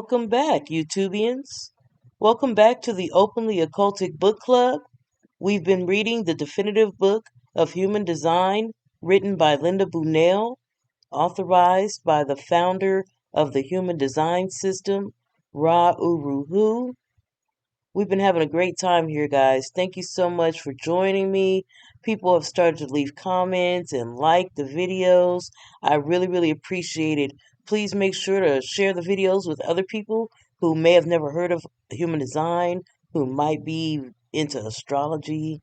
Welcome back, YouTubians. Welcome back to the Openly Occultic Book Club. We've been reading the definitive book of human design written by Linda Bunnell, authorized by the founder of the human design system, Ra Uru Hu. We've been having a great time here, guys. Thank you so much for joining me. People have started to leave comments and like the videos. I really appreciate it. Please make sure to share the videos with other people who may have never heard of human design, who might be into astrology,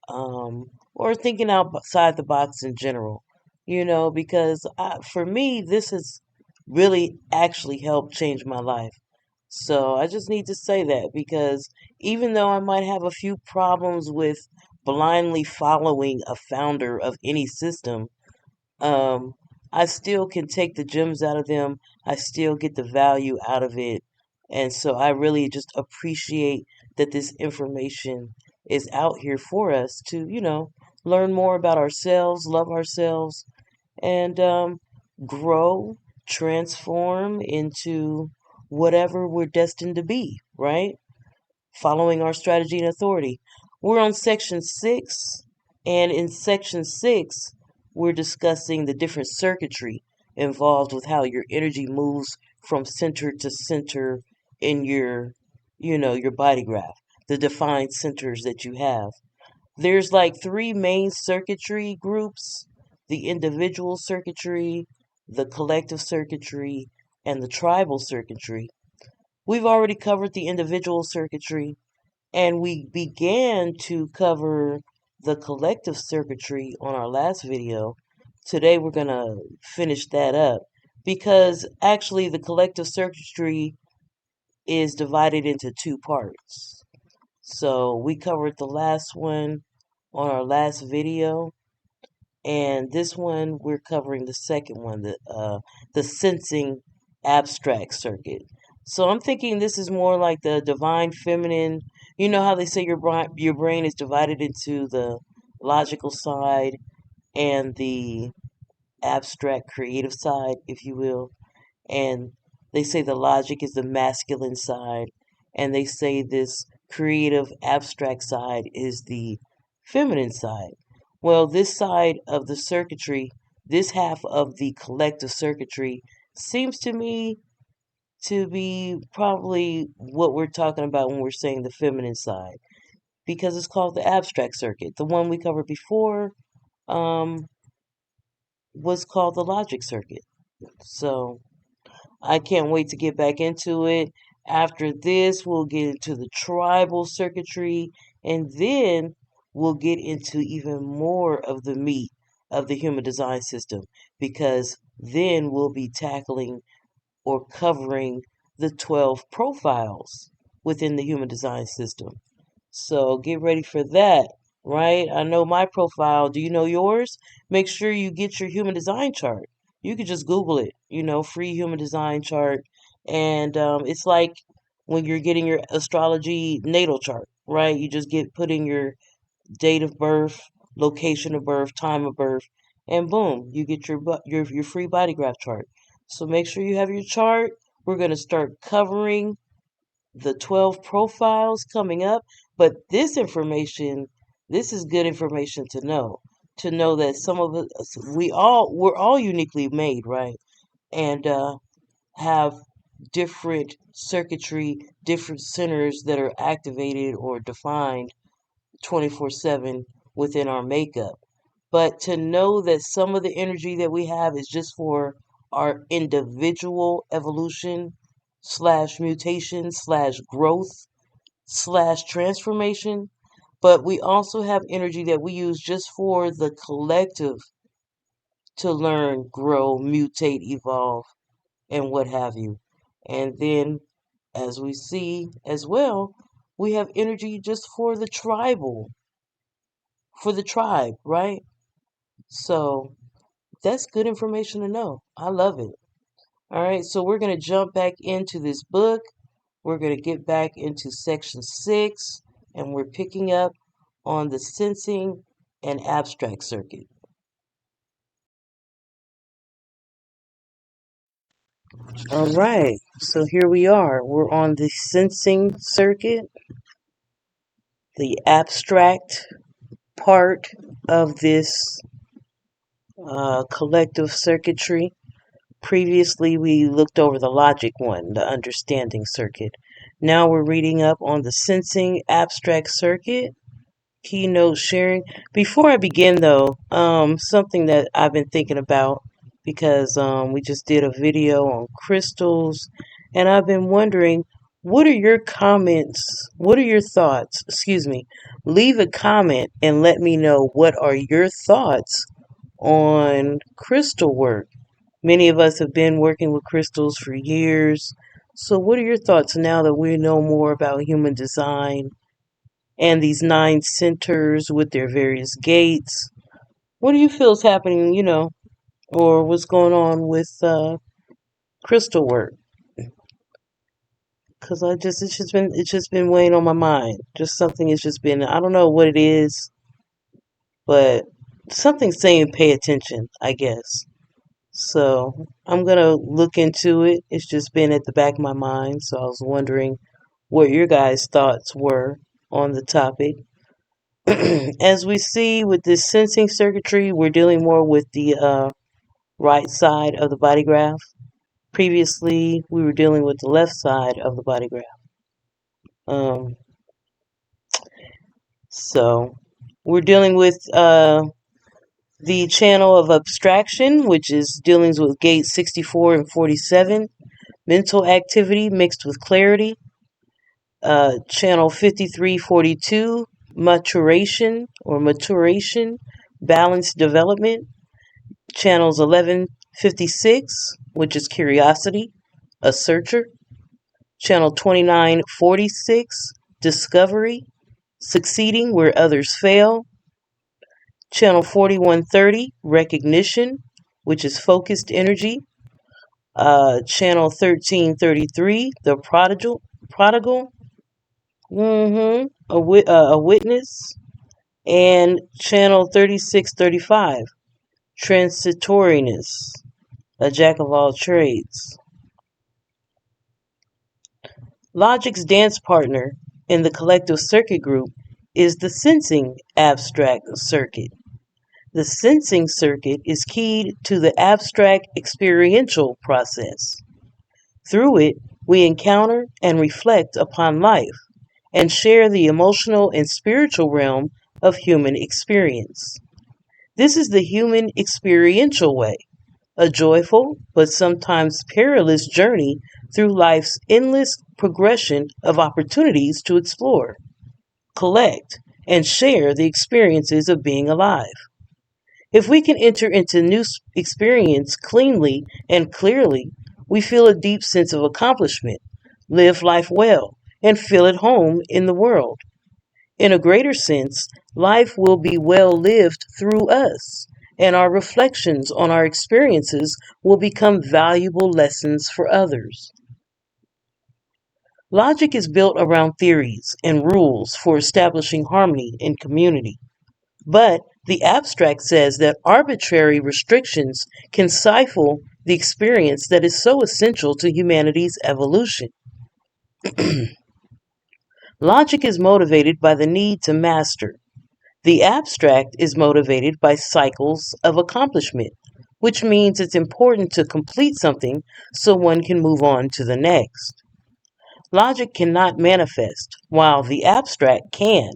or thinking outside the box in general. Because for me, this has really actually helped change my life. So I just need to say that because even though I might have a few problems with blindly following a founder of any system, um, I still can take the gems out of them. I still get the value out of it. And so I really just appreciate that this information is out here for us to, learn more about ourselves, love ourselves, and grow, transform into whatever we're destined to be, right? Following our strategy and authority. We're on section 6, and in section 6, we're discussing the different circuitry involved with how your energy moves from center to center in your body graph, the defined centers that you have. There's like three main circuitry groups: the individual circuitry, the collective circuitry, and the tribal circuitry. We've already covered the individual circuitry, and we began to cover the collective circuitry on our last video. Today we're going to finish that up because actually the collective circuitry is divided into two parts. So we covered the last one on our last video, and this one we're covering the second one, the sensing abstract circuit. So I'm thinking this is more like the divine feminine. You know how they say your brain is divided into the logical side and the abstract creative side, if you will. And they say the logic is the masculine side, and they say this creative abstract side is the feminine side. Well, this side of the circuitry, this half of the collective circuitry, seems to me to be probably what we're talking about when we're saying the feminine side, because it's called the abstract circuit. The one we covered before um, was called the logic circuit. So I can't wait to get back into it. After this, we'll get into the tribal circuitry, and then we'll get into even more of the meat of the human design system, because then we'll be tackling or covering the 12 profiles within the human design system. So get ready for that, right? I know my profile. Do you know yours? Make sure you get your human design chart. You can just Google it, free human design chart. And it's like when you're getting your astrology natal chart, right? You just put in your date of birth, location of birth, time of birth, and boom, you get your free body graph chart. So make sure you have your chart. We're going to start covering the 12 profiles coming up, but this is good information to know that some of us, we're all uniquely made, right? And have different circuitry, different centers that are activated or defined 24/7 within our makeup. But to know that some of the energy that we have is just for our individual evolution slash mutation slash growth slash transformation, but we also have energy that we use just for the collective to learn, grow, mutate, evolve, and what have you. And then, as we see as well, we have energy just for the for the tribe, right? So that's good information to know. I love it. All right, so we're going to jump back into this book. We're going to get back into section 6, and we're picking up on the sensing and abstract circuit. All right, so here we are. We're on the sensing circuit, the abstract part of this collective circuitry. Previously, we looked over the logic one, the understanding circuit. Now we're reading up on the sensing abstract circuit. Keynote sharing. Before I begin, though, something that I've been thinking about because we just did a video on crystals, and I've been wondering, what are your comments? What are your thoughts? Excuse me. Leave a comment and let me know what are your thoughts on crystal work. Many of us have been working with crystals for years. So, what are your thoughts now that we know more about human design and these 9 centers with their various gates? What do you feel is happening, or what's going on with crystal work? Because it's just been weighing on my mind. Just something has just been, I don't know what it is, but something's saying pay attention, I guess. So I'm gonna look into it. It's just been at the back of my mind, so I was wondering what your guys' thoughts were on the topic. As we see with this sensing circuitry, we're dealing more with the right side of the body graph. Previously, we were dealing with the left side of the body graph. Um, so we're dealing with the channel of abstraction, which is dealing with gates 64 and 47. Mental activity mixed with clarity. Channel 5342, maturation, balanced development. Channels 1156, which is curiosity, a searcher. Channel 2946, discovery, succeeding where others fail. Channel 4130, recognition, which is focused energy. Channel 1333, the prodigal, a witness, and channel 3635, transitoriness, a jack of all trades. Logic's dance partner in the collective circuit group is the sensing abstract circuit. The sensing circuit is keyed to the abstract experiential process. Through it, we encounter and reflect upon life and share the emotional and spiritual realm of human experience. This is the human experiential way, a joyful but sometimes perilous journey through life's endless progression of opportunities to explore, collect, and share the experiences of being alive. If we can enter into new experience cleanly and clearly, we feel a deep sense of accomplishment, live life well, and feel at home in the world. In a greater sense, life will be well lived through us, and our reflections on our experiences will become valuable lessons for others. Logic is built around theories and rules for establishing harmony in community. But the abstract says that arbitrary restrictions can stifle the experience that is so essential to humanity's evolution. Logic is motivated by the need to master. The abstract is motivated by cycles of accomplishment, which means it's important to complete something so one can move on to the next. Logic cannot manifest, while the abstract can.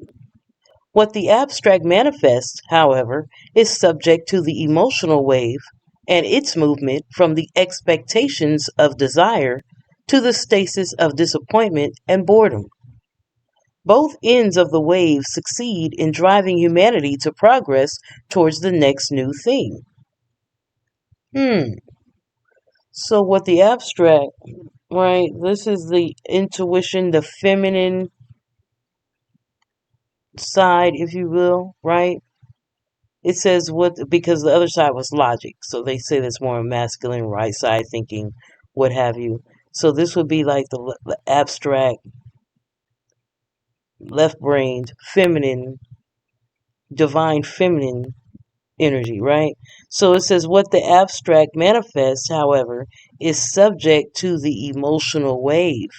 What the abstract manifests, however, is subject to the emotional wave and its movement from the expectations of desire to the stasis of disappointment and boredom. Both ends of the wave succeed in driving humanity to progress towards the next new thing. Hmm. So, what the abstract, right? This is the intuition, the feminine side, if you will, right? It says what, because the other side was logic. So they say that's more masculine, right side thinking, what have you. So this would be like the abstract, left brained, feminine, divine feminine energy, right? So it says what the abstract manifests, however, is subject to the emotional wave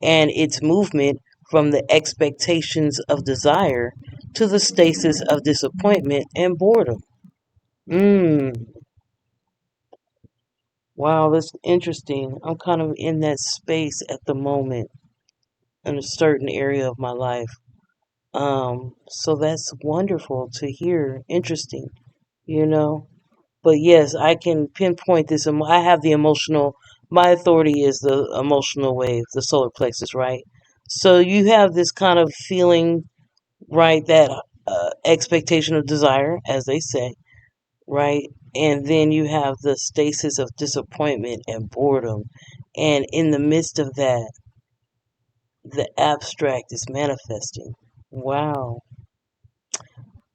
and its movement from the expectations of desire to the stasis of disappointment and boredom. Mm, wow, that's interesting. I'm kind of in that space at the moment in a certain area of my life. So that's wonderful to hear. Interesting, you know. But yes, I can pinpoint this. I have the emotional, my authority is the emotional wave, the solar plexus, right? So you have this kind of feeling, right? That expectation of desire, as they say, right? And then you have the stasis of disappointment and boredom. And in the midst of that, the abstract is manifesting. Wow.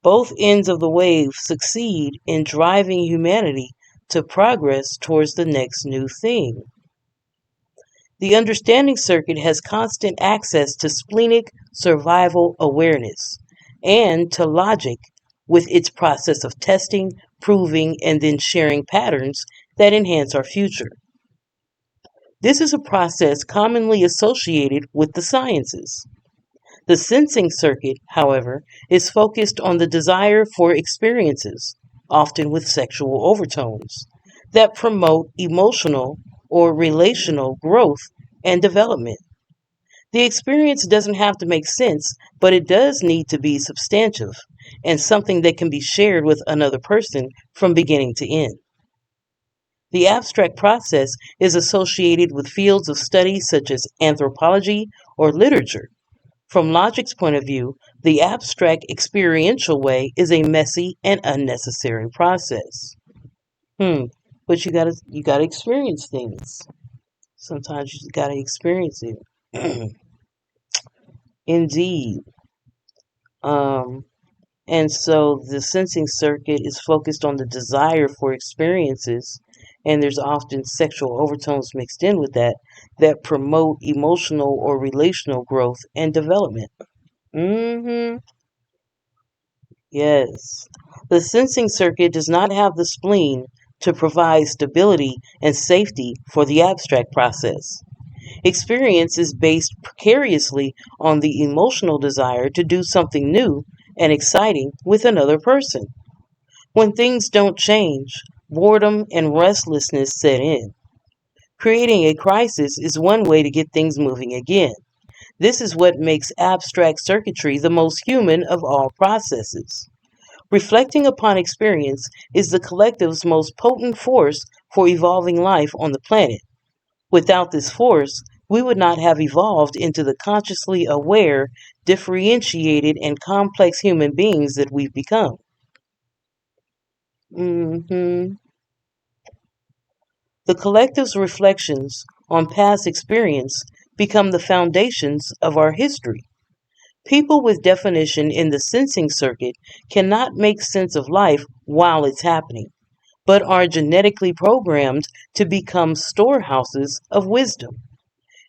Both ends of the wave succeed in driving humanity to progress towards the next new thing. The understanding circuit has constant access to splenic survival awareness and to logic with its process of testing, proving, and then sharing patterns that enhance our future. This is a process commonly associated with the sciences. The sensing circuit, however, is focused on the desire for experiences, often with sexual overtones, that promote emotional or relational growth and development. The experience doesn't have to make sense, but it does need to be substantive and something that can be shared with another person from beginning to end. The abstract process is associated with fields of study such as anthropology or literature. From logic's point of view, the abstract experiential way is a messy and unnecessary process. But you gotta experience things. Sometimes you just gotta experience it. Indeed. Um, and so the sensing circuit is focused on the desire for experiences, and there's often sexual overtones mixed in with that promote emotional or relational growth and development. Mm-hmm. Yes. The sensing circuit does not have the spleen to provide stability and safety for the abstract process. Experience is based precariously on the emotional desire to do something new and exciting with another person. When things don't change, boredom and restlessness set in. Creating a crisis is one way to get things moving again. This is what makes abstract circuitry the most human of all processes. Reflecting upon experience is the collective's most potent force for evolving life on the planet. Without this force, we would not have evolved into the consciously aware, differentiated, and complex human beings that we've become. hmm The collective's reflections on past experience become the foundations of our history. People with definition in the sensing circuit cannot make sense of life while it's happening, but are genetically programmed to become storehouses of wisdom.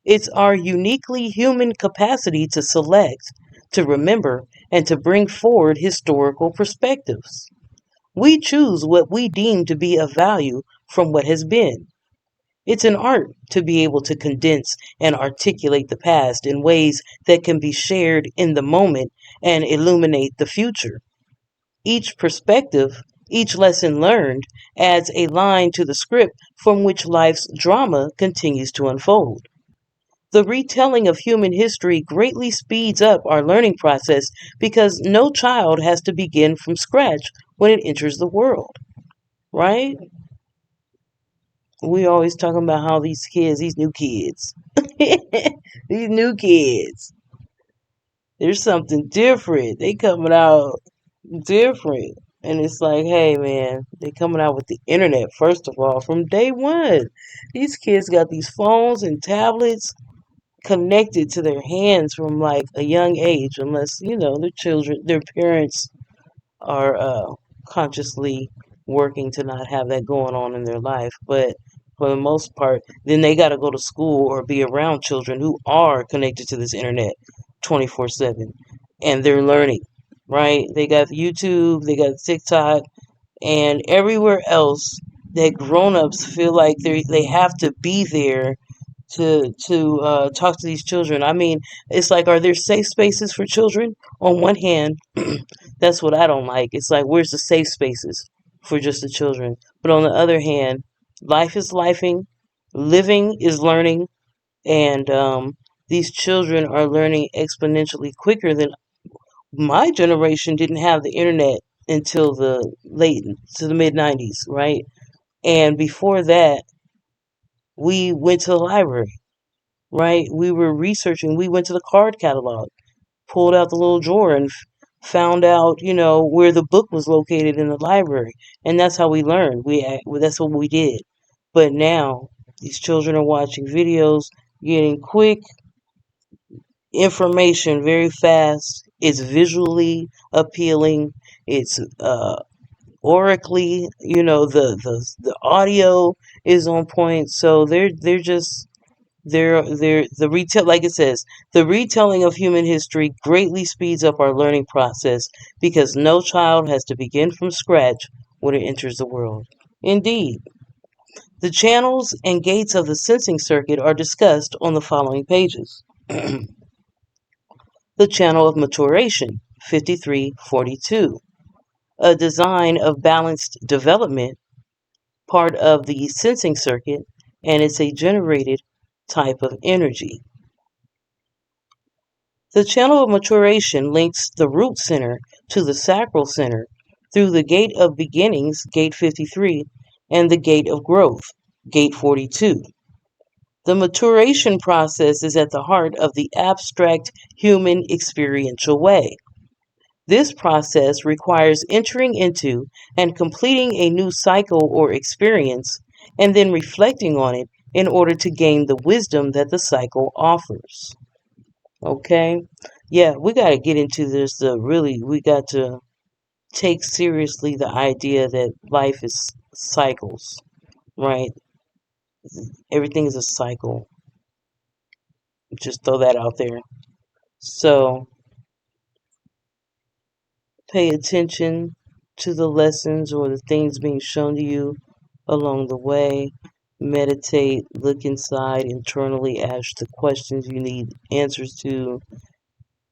It's our uniquely human capacity to select, to remember, and to bring forward historical perspectives. We choose what we deem to be of value from what has been. It's an art to be able to condense and articulate the past in ways that can be shared in the moment and illuminate the future. Each perspective, each lesson learned, adds a line to the script from which life's drama continues to unfold. The retelling of human history greatly speeds up our learning process because no child has to begin from scratch when it enters the world, right? We always talking about how these new kids, these new kids, there's something different. They coming out different. And it's like, hey man, they coming out with the internet, first of all, from day one. These kids got these phones and tablets connected to their hands from like a young age, unless, their children, their parents are consciously working to not have that going on in their life. But for the most part, then they got to go to school or be around children who are connected to this internet 24/7 and they're learning, right? They got YouTube, they got TikTok, and everywhere else that grown-ups feel like they have to be there to talk to these children. I mean, it's like, are there safe spaces for children? On one hand, that's what I don't like. It's like, where's the safe spaces for just the children? But on the other hand, life is lifing, living is learning, and these children are learning exponentially quicker than my generation didn't have the internet until the mid 90s, right? And before that, we went to the library, right? We were researching. We went to the card catalog, pulled out the little drawer, and found out, where the book was located in the library, and that's how we learned. That's what we did. But now these children are watching videos, getting quick information very fast. It's visually appealing. It's oracally, the audio is on point. So they're just they're the retail, like it says, the retelling of human history greatly speeds up our learning process because no child has to begin from scratch when it enters the world. Indeed, the channels and gates of the sensing circuit are discussed on the following pages. The channel of maturation, 5342, a design of balanced development, part of the sensing circuit, and it's a generated type of energy. The channel of maturation links the root center to the sacral center through the gate of beginnings, gate 53, and the gate of growth, gate 42. The maturation process is at the heart of the abstract human experiential way. This process requires entering into and completing a new cycle or experience, and then reflecting on it in order to gain the wisdom that the cycle offers. Okay? Yeah, we got to get into this. We got to take seriously the idea that life is cycles, right? Everything is a cycle. Just throw that out there. So, pay attention to the lessons or the things being shown to you along the way. Meditate, look inside internally, ask the questions you need answers to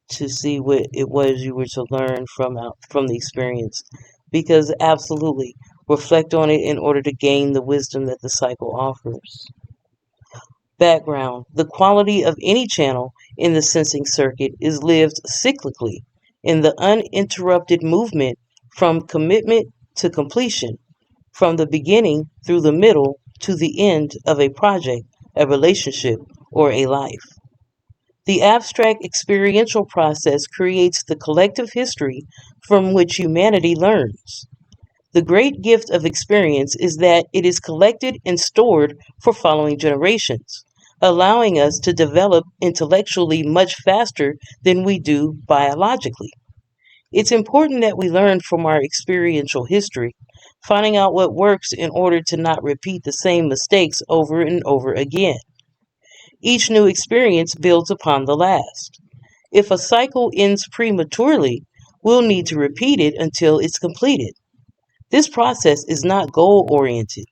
see what it was you were to learn from the experience. Because absolutely, reflect on it in order to gain the wisdom that the cycle offers. Background: the quality of any channel in the sensing circuit is lived cyclically in the uninterrupted movement from commitment to completion, from the beginning through the middle to the end of a project, a relationship, or a life. The abstract experiential process creates the collective history from which humanity learns. The great gift of experience is that it is collected and stored for following generations, allowing us to develop intellectually much faster than we do biologically. It's important that we learn from our experiential history, finding out what works in order to not repeat the same mistakes over and over again. Each new experience builds upon the last. If a cycle ends prematurely, we'll need to repeat it until it's completed. This process is not goal oriented.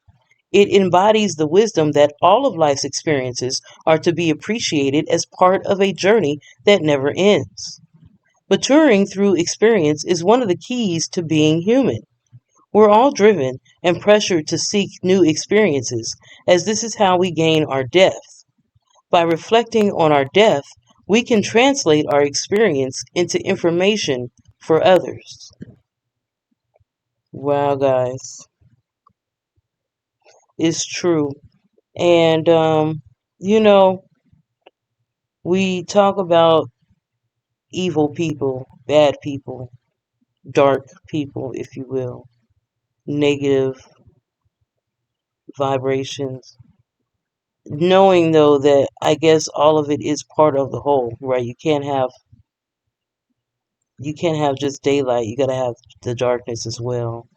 It embodies the wisdom that all of life's experiences are to be appreciated as part of a journey that never ends. Maturing through experience is one of the keys to being human. We're all driven and pressured to seek new experiences, as this is how we gain our depth. By reflecting on our depth, we can translate our experience into information for others. Wow, guys, it's true. And, you know, we talk about evil people, bad people, dark people, if you will, negative vibrations. Knowing though that I guess all of it is part of the whole, right? You can't have just daylight. You gotta have the darkness as well.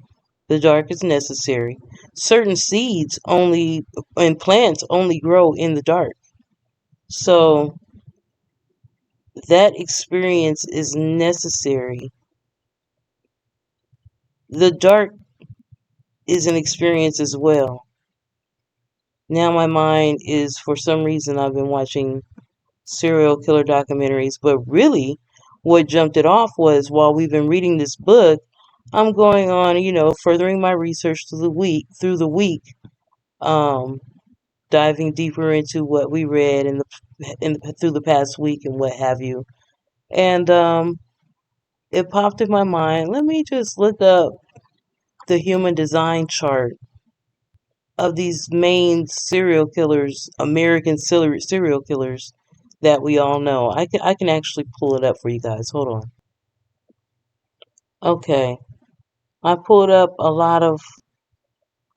The dark is necessary. Certain seeds only and plants only grow in the dark. So that experience is necessary. The dark is an experience as well. Now my mind is, for some reason, I've been watching serial killer documentaries, but really what jumped it off was while we've been reading this book, I'm going on, furthering my research through the week, um, diving deeper into what we read through the past week and what have you. And it popped in my mind, let me just look up the human design chart of these main serial killers, American serial killers that we all know. I can actually pull it up for you guys. Hold on. Okay. I pulled up a lot of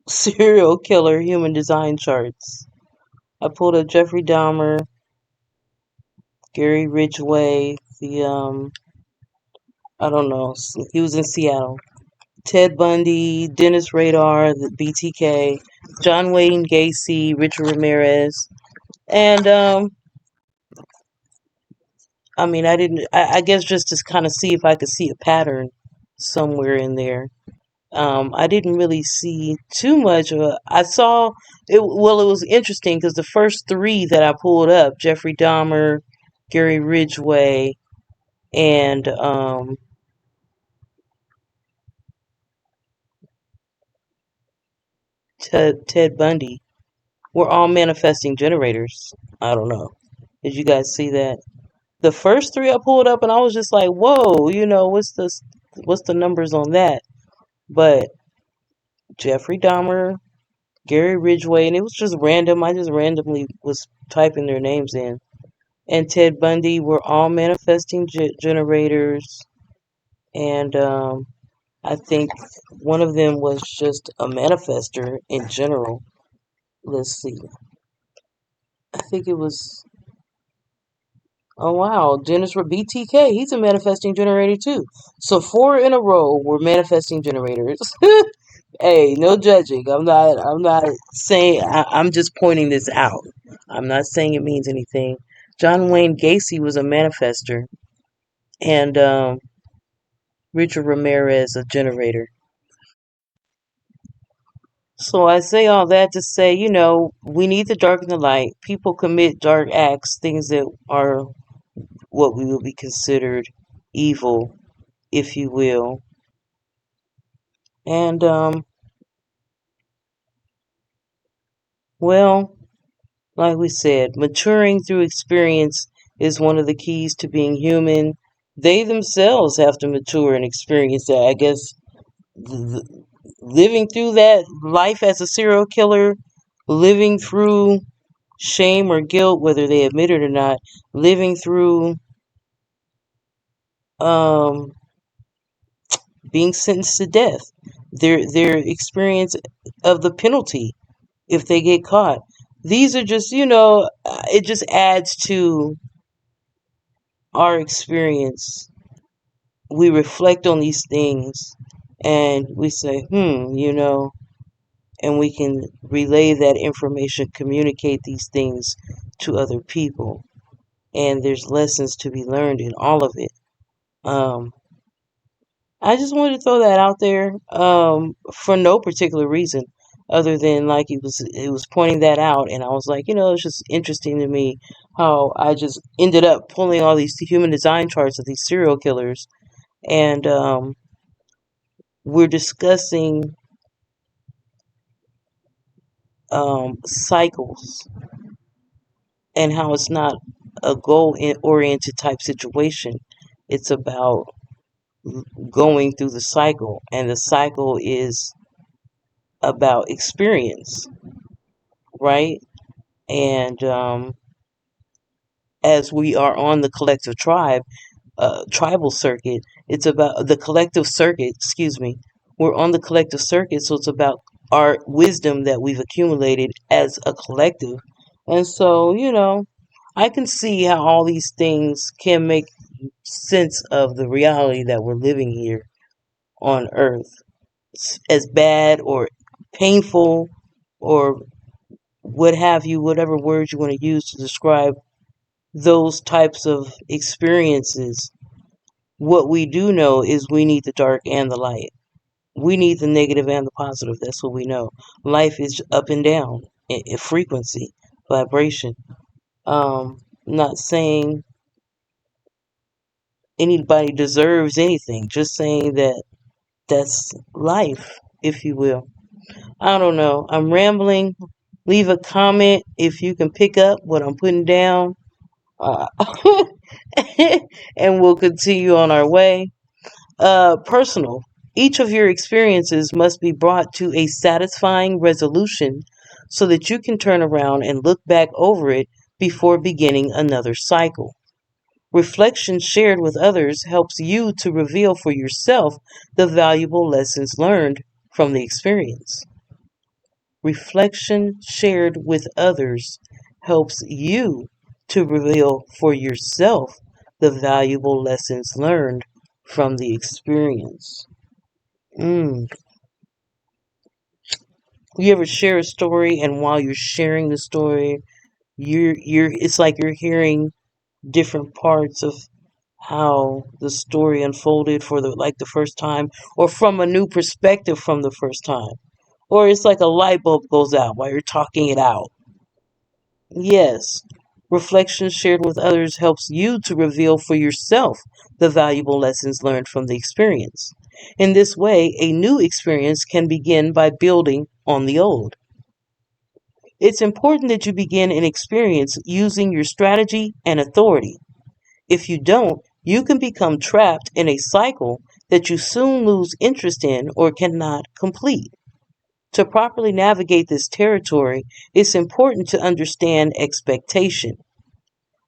serial killer human design charts. I pulled up Jeffrey Dahmer, Gary Ridgway, I don't know, he was in Seattle. Ted Bundy, Dennis Rader, the BTK, John Wayne Gacy, Richard Ramirez, and I mean, I guess just to kind of see if I could see a pattern somewhere in there. I didn't really see too much of a. I saw it. Well, it was interesting because the first three that I pulled up: Jeffrey Dahmer, Gary Ridgway, and Ted Bundy, were all manifesting generators. I don't know. Did you guys see that? The first three I pulled up, and I was just like, "Whoa!" What's the numbers on that? But Jeffrey Dahmer, Gary Ridgway, and it was just random. I just randomly was typing their names in. And Ted Bundy were all manifesting generators. And I think one of them was just a manifester in general. Let's see. I think it was, oh wow, Dennis BTK. He's a manifesting generator too. So four in a row were manifesting generators. Hey, no judging. I'm not saying, I'm just pointing this out. I'm not saying it means anything. John Wayne Gacy was a manifester, and Richard Ramirez a generator. So I say all that to say, we need to darken the light. People commit dark acts, things that are what we will be considered evil, if you will. And well, like we said, maturing through experience is one of the keys to being human. They themselves have to mature and experience that. I guess living through that life as a serial killer, living through shame or guilt, whether they admit it or not, living through um, being sentenced to death, their experience of the penalty if they get caught. These are just, it just adds to our experience. We reflect on these things and we say, and we can relay that information, communicate these things to other people. And there's lessons to be learned in all of it. Um, I just wanted to throw that out there for no particular reason other than like it was pointing that out, and I was like, it's just interesting to me how I just ended up pulling all these human design charts of these serial killers, and we're discussing cycles and how it's not a goal oriented type situation. It's about going through the cycle, and the cycle is about experience, right? And as we are on the collective tribal circuit, it's about the collective circuit, excuse me. We're on the collective circuit, so it's about our wisdom that we've accumulated as a collective. And so, I can see how all these things can make sense of the reality that we're living here on Earth. As bad or painful or what have you, whatever words you want to use to describe those types of experiences, what we do know is we need the dark and the light. We need the negative and the positive. That's what we know. Life is up and down in frequency, vibration. Not saying anybody deserves anything, just saying that that's life, if you will. I don't know. I'm rambling. Leave a comment if you can pick up what I'm putting down. Uh, and we'll continue on our way. Personal. Each of your experiences must be brought to a satisfying resolution so that you can turn around and look back over it before beginning another cycle. Reflection shared with others helps you to reveal for yourself the valuable lessons learned from the experience. Reflection shared with others helps you to reveal for yourself the valuable lessons learned from the experience. Mm. You ever share a story and while you're sharing the story, you're it's like you're hearing different parts of how the story unfolded for the first time, or from a new perspective from the first time. Or it's like a light bulb goes out while you're talking it out. Yes, reflection shared with others helps you to reveal for yourself the valuable lessons learned from the experience. In this way, a new experience can begin by building on the old. It's important that you begin an experience using your strategy and authority. If you don't, you can become trapped in a cycle that you soon lose interest in or cannot complete. To properly navigate this territory, it's important to understand expectation.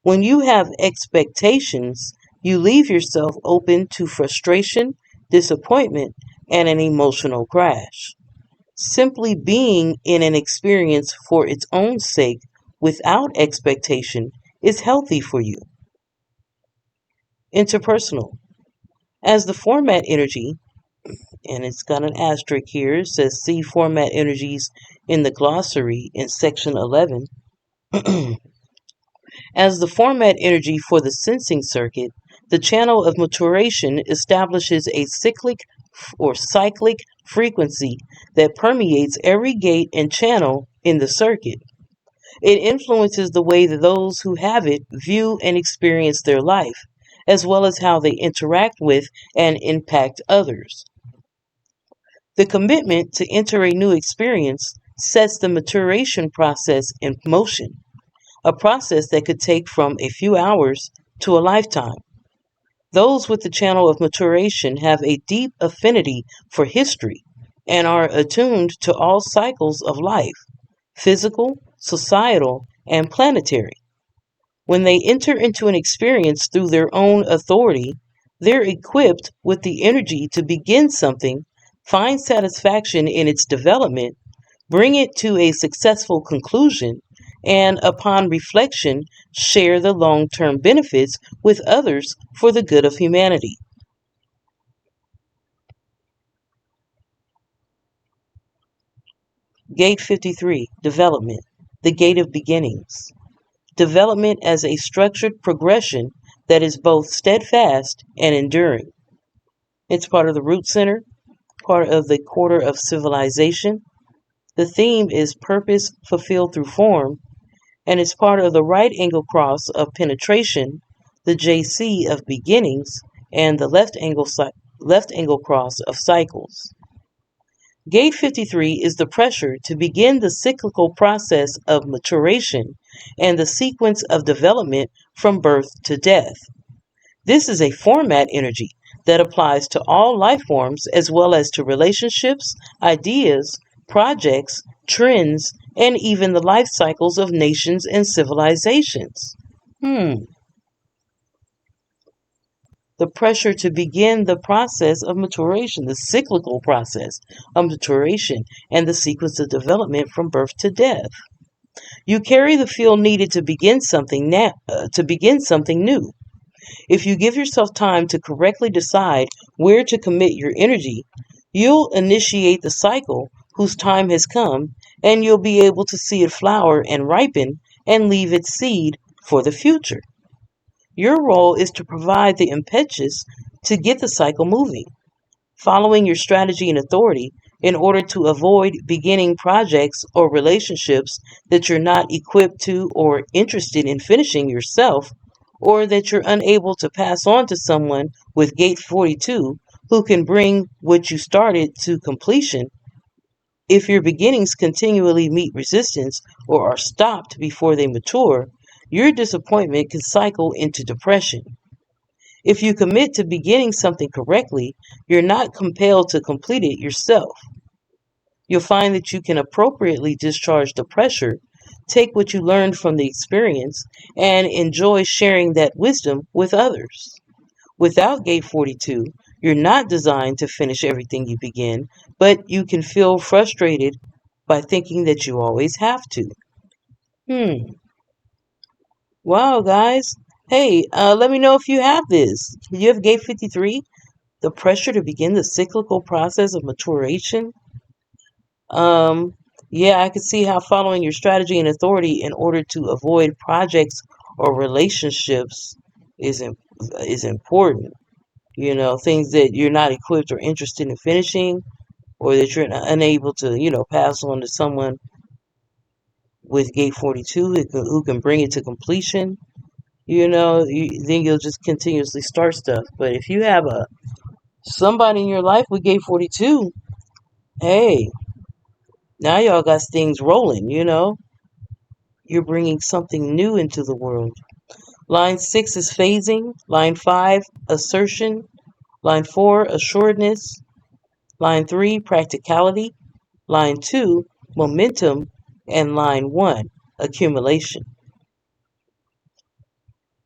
When you have expectations, you leave yourself open to frustration, disappointment, and an emotional crash. Simply being in an experience for its own sake without expectation is healthy for you. Interpersonal. As the format energy, and it's got an asterisk here, it says see format energies in the glossary in section 11. As the format energy for the sensing circuit, the channel of maturation establishes a cyclic frequency that permeates every gate and channel in the circuit. It influences the way that those who have it view and experience their life, as well as how they interact with and impact others. The commitment to enter a new experience sets the maturation process in motion, a process that could take from a few hours to a lifetime. Those with the channel of maturation have a deep affinity for history and are attuned to all cycles of life, physical, societal, and planetary. When they enter into an experience through their own authority, they're equipped with the energy to begin something, find satisfaction in its development, bring it to a successful conclusion, and upon reflection, share the long term benefits with others for the good of humanity. Gate 53 Development, the Gate of Beginnings. Development as a structured progression that is both steadfast and enduring. It's part of the root center, part of the quarter of civilization. The theme is purpose fulfilled through form, and it's part of the right angle cross of penetration, the JC of beginnings, and the left angle cross of cycles. Gate 53 is the pressure to begin the cyclical process of maturation and the sequence of development from birth to death. This is a format energy that applies to all life forms as well as to relationships, ideas, projects, trends, and even the life cycles of nations and civilizations. The pressure to begin the process of maturation, the cyclical process of maturation, and the sequence of development from birth to death. You carry the fuel needed to begin something new. If you give yourself time to correctly decide where to commit your energy, you'll initiate the cycle whose time has come, and you'll be able to see it flower and ripen and leave its seed for the future. Your role is to provide the impetus to get the cycle moving. Following your strategy and authority in order to avoid beginning projects or relationships that you're not equipped to or interested in finishing yourself, or that you're unable to pass on to someone with Gate 42 who can bring what you started to completion. If your beginnings continually meet resistance or are stopped before they mature, your disappointment can cycle into depression. If you commit to beginning something correctly, you're not compelled to complete it yourself. You'll find that you can appropriately discharge the pressure, take what you learned from the experience, and enjoy sharing that wisdom with others. Without Gate 42, you're not designed to finish everything you begin, but you can feel frustrated by thinking that you always have to. Hmm. Wow, guys. Hey, let me know if you have this. Do you have Gate 53? The pressure to begin the cyclical process of maturation? Um, yeah, I can see how following your strategy and authority in order to avoid projects or relationships is is important. Things that you're not equipped or interested in finishing, or that you're unable to, pass on to someone with Gate 42 who can bring it to completion. Then you'll just continuously start stuff. But if you have somebody in your life with Gate 42, hey, now y'all got things rolling. You're bringing something new into the world. Line 6 is phasing. Line 5, assertion. Line 4, assuredness. Line 3, practicality. Line 2, momentum. And line 1, accumulation.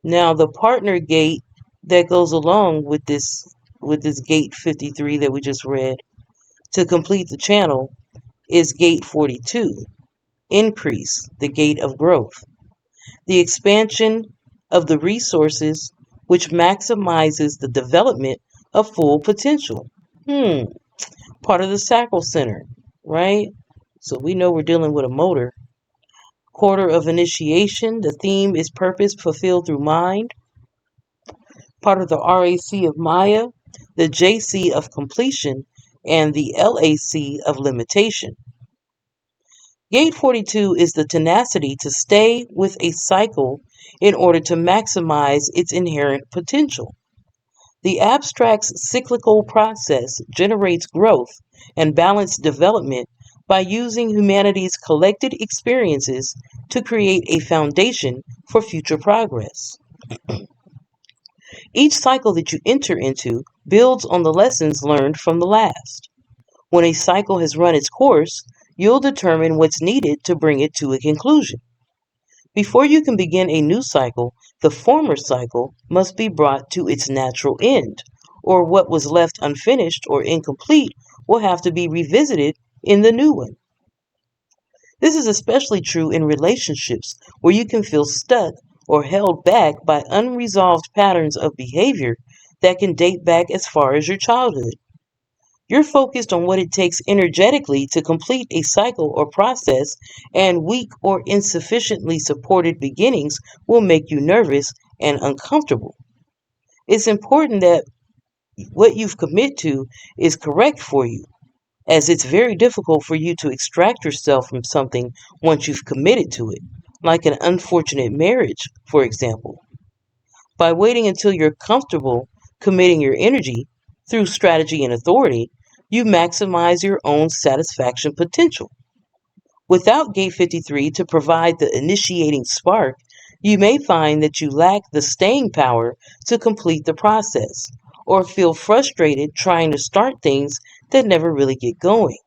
Now the partner gate that goes along with this gate 53 that we just read to complete the channel is gate 42, increase, the gate of growth. The expansion of the resources which maximizes the development of full potential. Part of the sacral center, right? So we know we're dealing with a motor. Quarter of initiation, the theme is purpose fulfilled through mind. Part of the RAC of Maya, the JC of completion, and the LAC of limitation. Gate 42 is the tenacity to stay with a cycle in order to maximize its inherent potential. The abstract's cyclical process generates growth and balanced development by using humanity's collected experiences to create a foundation for future progress. Each cycle that you enter into builds on the lessons learned from the last. When a cycle has run its course, you'll determine what's needed to bring it to a conclusion. Before you can begin a new cycle, the former cycle must be brought to its natural end, or what was left unfinished or incomplete will have to be revisited in the new one. This is especially true in relationships where you can feel stuck or held back by unresolved patterns of behavior that can date back as far as your childhood. You're focused on what it takes energetically to complete a cycle or process, and weak or insufficiently supported beginnings will make you nervous and uncomfortable. It's important that what you've committed to is correct for you, as it's very difficult for you to extract yourself from something once you've committed to it, like an unfortunate marriage, for example. By waiting until you're comfortable committing your energy through strategy and authority, you maximize your own satisfaction potential. Without Gate 53 to provide the initiating spark, you may find that you lack the staying power to complete the process, or feel frustrated trying to start things that never really get going.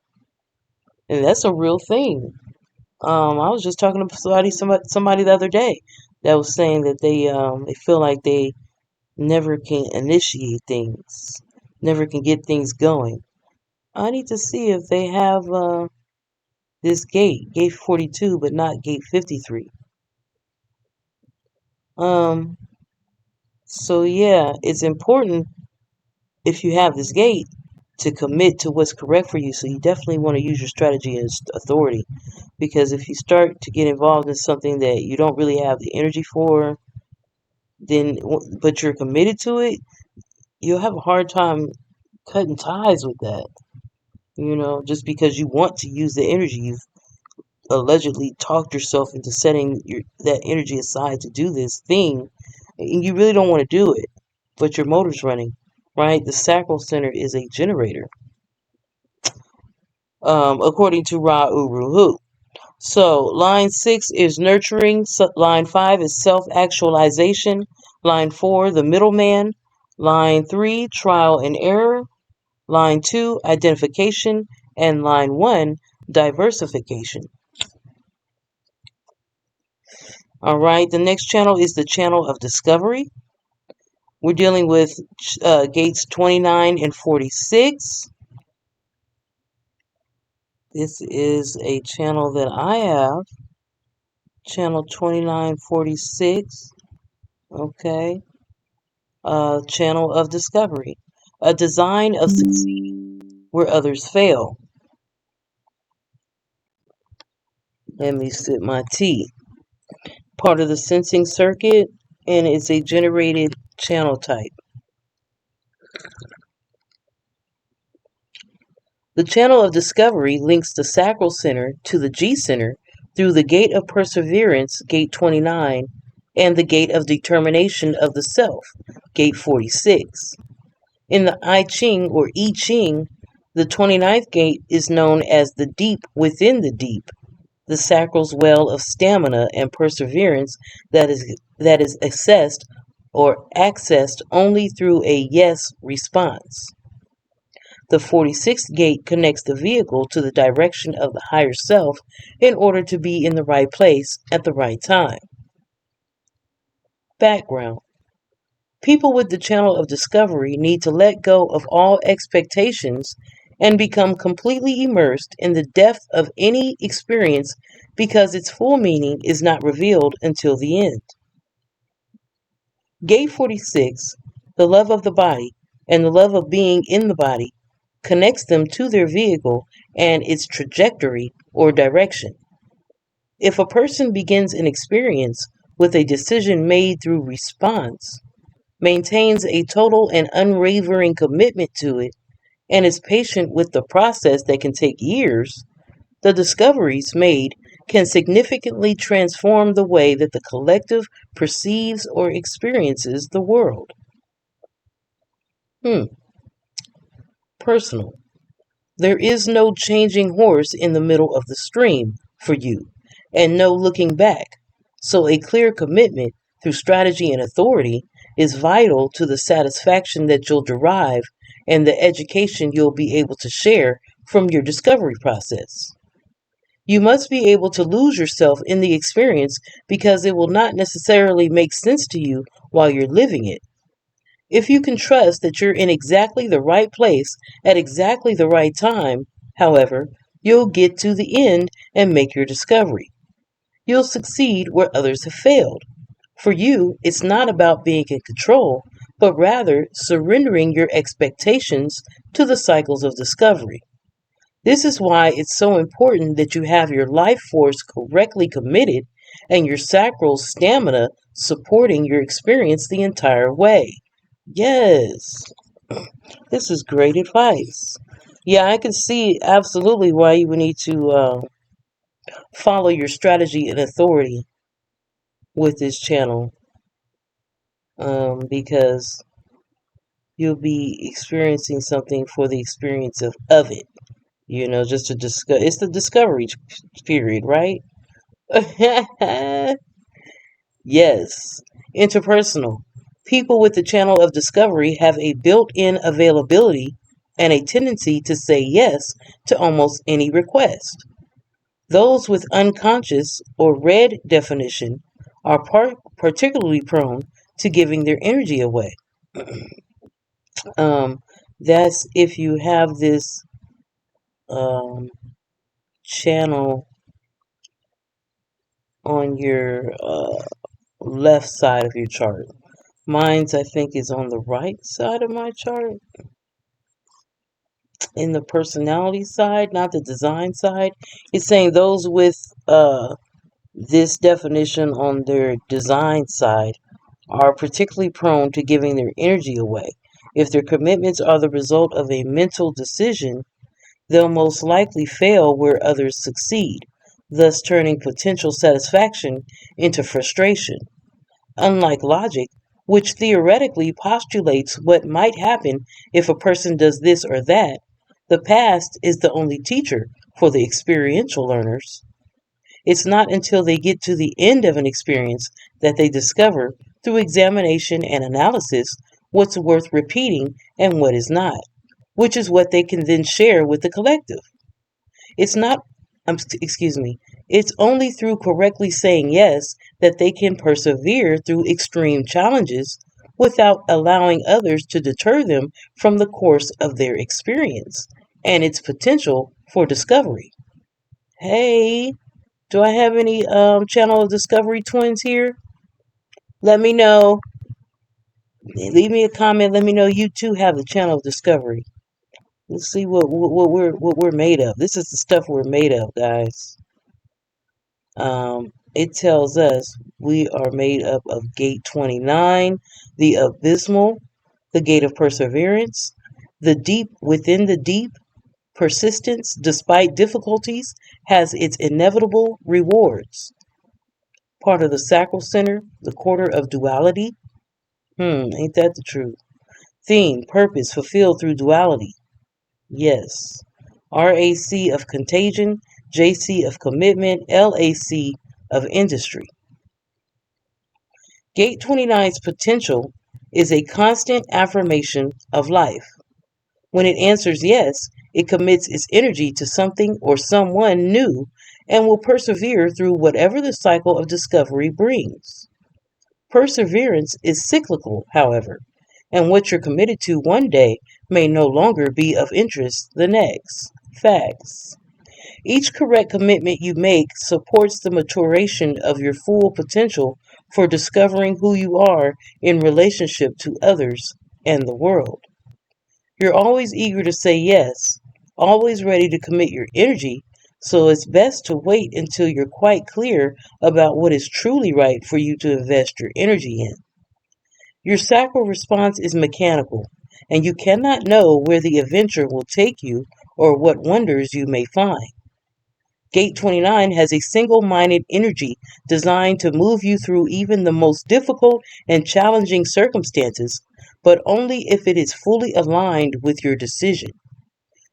And that's a real thing. I was just talking to somebody the other day that was saying that they feel like they never can initiate things, never can get things going. I need to see if they have this gate 42, but not gate 53. Um, so yeah, it's important if you have this gate to commit to what's correct for you. So you definitely want to use your strategy and authority, because if you start to get involved in something that you don't really have the energy for, then but you're committed to it, you'll have a hard time cutting ties with that. Just because you want to use the energy, you've allegedly talked yourself into setting that energy aside to do this thing, and you really don't want to do it, but your motor's running, right? The sacral center is a generator, according to Ra Uru Hu. So line 6 is nurturing, line 5 is self-actualization, line 4, the middleman, line 3, trial and error, line 2, identification, and line 1, diversification. All right, the next channel is the channel of discovery. We're dealing with gates 29 and 46. This is a channel that I have, channel 2946. Okay, channel of discovery, a design of succeeding where others fail. Let me sip my tea. Part of the sensing circuit, and it's a generated channel type. The channel of discovery links the sacral center to the G center through the gate of perseverance, gate 29, and the gate of determination of the self, gate 46. In the I Ching or I Ching, the 29th gate is known as the deep within the deep, the sacral's well of stamina and perseverance that is accessed or accessed only through a yes response. The 46th gate connects the vehicle to the direction of the higher self in order to be in the right place at the right time. Background. People with the channel of discovery need to let go of all expectations and become completely immersed in the depth of any experience because its full meaning is not revealed until the end. Gate 46, the love of the body and the love of being in the body, connects them to their vehicle and its trajectory or direction. If a person begins an experience with a decision made through response, maintains a total and unwavering commitment to it, and is patient with the process that can take years, the discoveries made can significantly transform the way that the collective perceives or experiences the world. Personal. There is no changing horse in the middle of the stream for you, and no looking back. So a clear commitment through strategy and authority is vital to the satisfaction that you'll derive and the education you'll be able to share from your discovery process. You must be able to lose yourself in the experience because it will not necessarily make sense to you while you're living it. If you can trust that you're in exactly the right place at exactly the right time, however, you'll get to the end and make your discovery. You'll succeed where others have failed. For you, it's not about being in control, but rather surrendering your expectations to the cycles of discovery. This is why it's so important that you have your life force correctly committed and your sacral stamina supporting your experience the entire way. Yes, this is great advice. Yeah, I can see absolutely why you would need to follow your strategy and authority with this channel, because you'll be experiencing something for the experience of it. Just to discuss. It's the discovery period, right? Yes. Interpersonal. People with the channel of discovery have a built-in availability and a tendency to say yes to almost any request. Those with unconscious or red definition are particularly prone to giving their energy away. That's if you have this channel on your left side of your chart. Mine's, I think, is on the right side of my chart. In the personality side, not the design side. It's saying those with this definition on their design side are particularly prone to giving their energy away. If their commitments are the result of a mental decision, they'll most likely fail where others succeed, thus turning potential satisfaction into frustration. Unlike logic, which theoretically postulates what might happen if a person does this or that, the past is the only teacher for the experiential learners. It's not until they get to the end of an experience that they discover, through examination and analysis, what's worth repeating and what is not, which is what they can then share with the collective. It's not, excuse me, it's only through correctly saying yes that they can persevere through extreme challenges without allowing others to deter them from the course of their experience and its potential for discovery. Hey, do I have any channel of discovery twins here? Let me know. Leave me a comment. Let me know you too have the channel of discovery. Let's see what we're made of. This is the stuff we're made of, guys. It tells us we are made up of gate 29, the abysmal, the gate of perseverance, the deep within the deep. Persistence, despite difficulties, has its inevitable rewards. Part of the sacral center, the quarter of duality. Ain't that the truth? Theme, purpose fulfilled through duality. Yes. RAC of contagion, JC of commitment, LAC of industry. Gate 29's potential is a constant affirmation of life. When it answers yes, it commits its energy to something or someone new and will persevere through whatever the cycle of discovery brings. Perseverance is cyclical, however, and what you're committed to one day may no longer be of interest the next. Facts. Each correct commitment you make supports the maturation of your full potential for discovering who you are in relationship to others and the world. You're always eager to say yes, always ready to commit your energy, so it's best to wait until you're quite clear about what is truly right for you to invest your energy in. Your sacral response is mechanical, and you cannot know where the adventure will take you or what wonders you may find. Gate 29 has a single-minded energy designed to move you through even the most difficult and challenging circumstances, but only if it is fully aligned with your decision.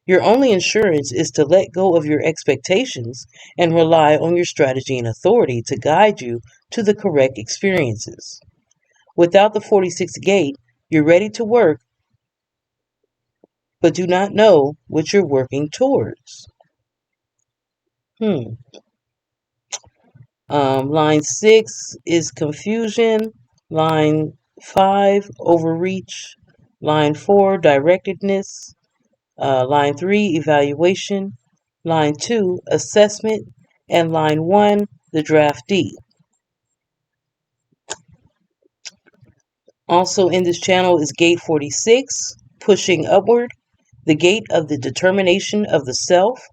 Your only insurance is to let go of your expectations and rely on your strategy and authority to guide you to the correct experiences. Without the 46th gate, you're ready to work, but do not know what you're working towards. Line 6 is confusion. Line 5, overreach. Line 4, directedness. Line 3, evaluation. Line 2, assessment. And line 1, the draftee. Also in this channel is gate 46, pushing upward, the gate of the determination of the self.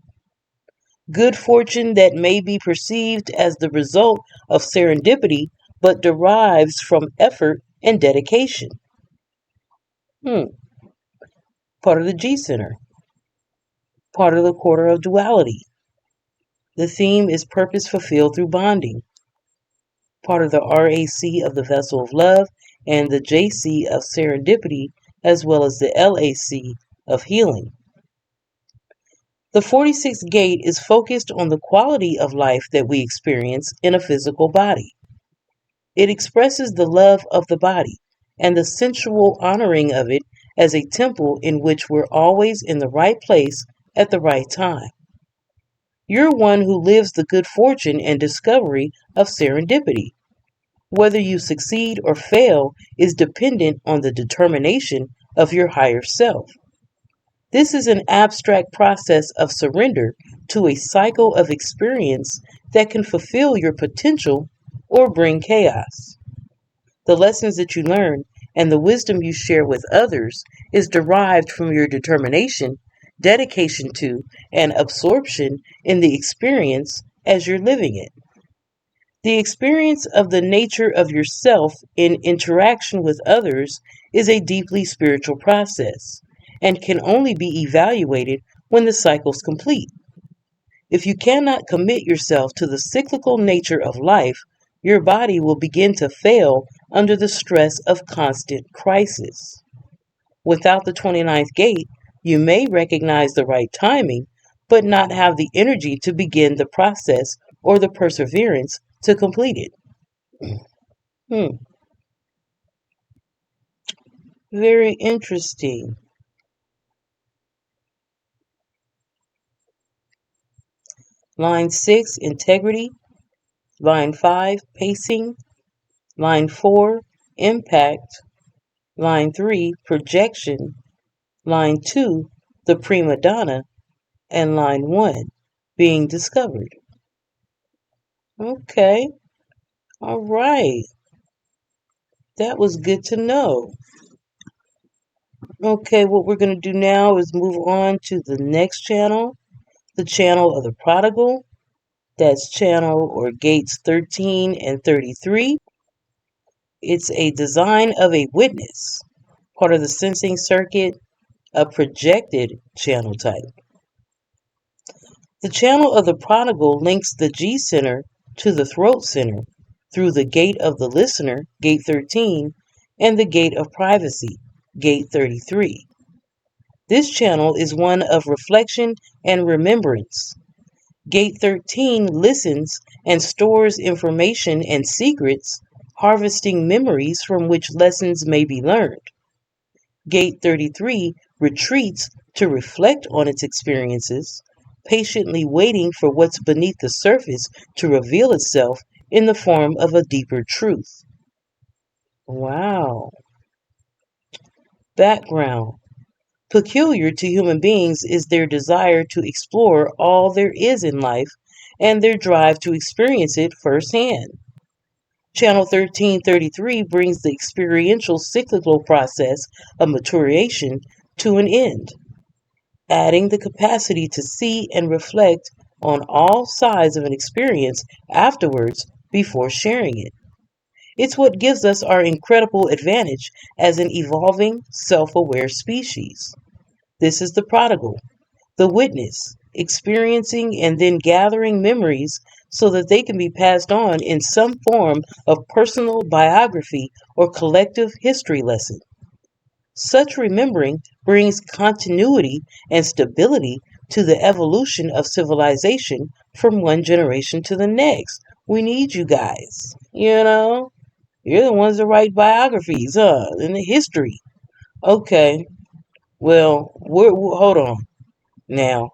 Good fortune that may be perceived as the result of serendipity, but derives from effort and dedication. Part of the G Center. Part of the quarter of duality. The theme is purpose fulfilled through bonding. Part of the RAC of the vessel of love and the JC of serendipity, as well as the LAC of healing. The 46th gate is focused on the quality of life that we experience in a physical body. It expresses the love of the body and the sensual honoring of it as a temple in which we're always in the right place at the right time. You're one who lives the good fortune and discovery of serendipity. Whether you succeed or fail is dependent on the determination of your higher self. This is an abstract process of surrender to a cycle of experience that can fulfill your potential or bring chaos. The lessons that you learn and the wisdom you share with others is derived from your determination, dedication to, and absorption in the experience as you're living it. The experience of the nature of yourself in interaction with others is a deeply spiritual process and can only be evaluated when the cycle's complete. If you cannot commit yourself to the cyclical nature of life, your body will begin to fail under the stress of constant crisis. Without the 29th gate, you may recognize the right timing, but not have the energy to begin the process or the perseverance to complete it. Hmm, very interesting. Line 6, integrity. Line 5, pacing. Line 4, impact. Line 3, projection. Line 2, the prima donna. And line 1, being discovered. Okay, all right. That was good to know. Okay, what we're going to do now is move on to the next channel, the channel of the Prodigal. That's channel or gates 13 and 33. It's a design of a witness, part of the sensing circuit, a projected channel type. The channel of the Prodigal links the G center to the throat center through the gate of the listener, gate 13, and the gate of privacy, gate 33. This channel is one of reflection and remembrance. Gate 13 listens and stores information and secrets, harvesting memories from which lessons may be learned. Gate 33 retreats to reflect on its experiences, patiently waiting for what's beneath the surface to reveal itself in the form of a deeper truth. Wow. Background. Peculiar to human beings is their desire to explore all there is in life and their drive to experience it firsthand. Channel 1333 brings the experiential cyclical process of maturation to an end, adding the capacity to see and reflect on all sides of an experience afterwards before sharing it. It's what gives us our incredible advantage as an evolving, self-aware species. This is the prodigal, the witness, experiencing and then gathering memories so that they can be passed on in some form of personal biography or collective history lesson. Such remembering brings continuity and stability to the evolution of civilization from one generation to the next. We need you guys, you know? You're the ones that write biographies, in the history. Okay, well, hold on now,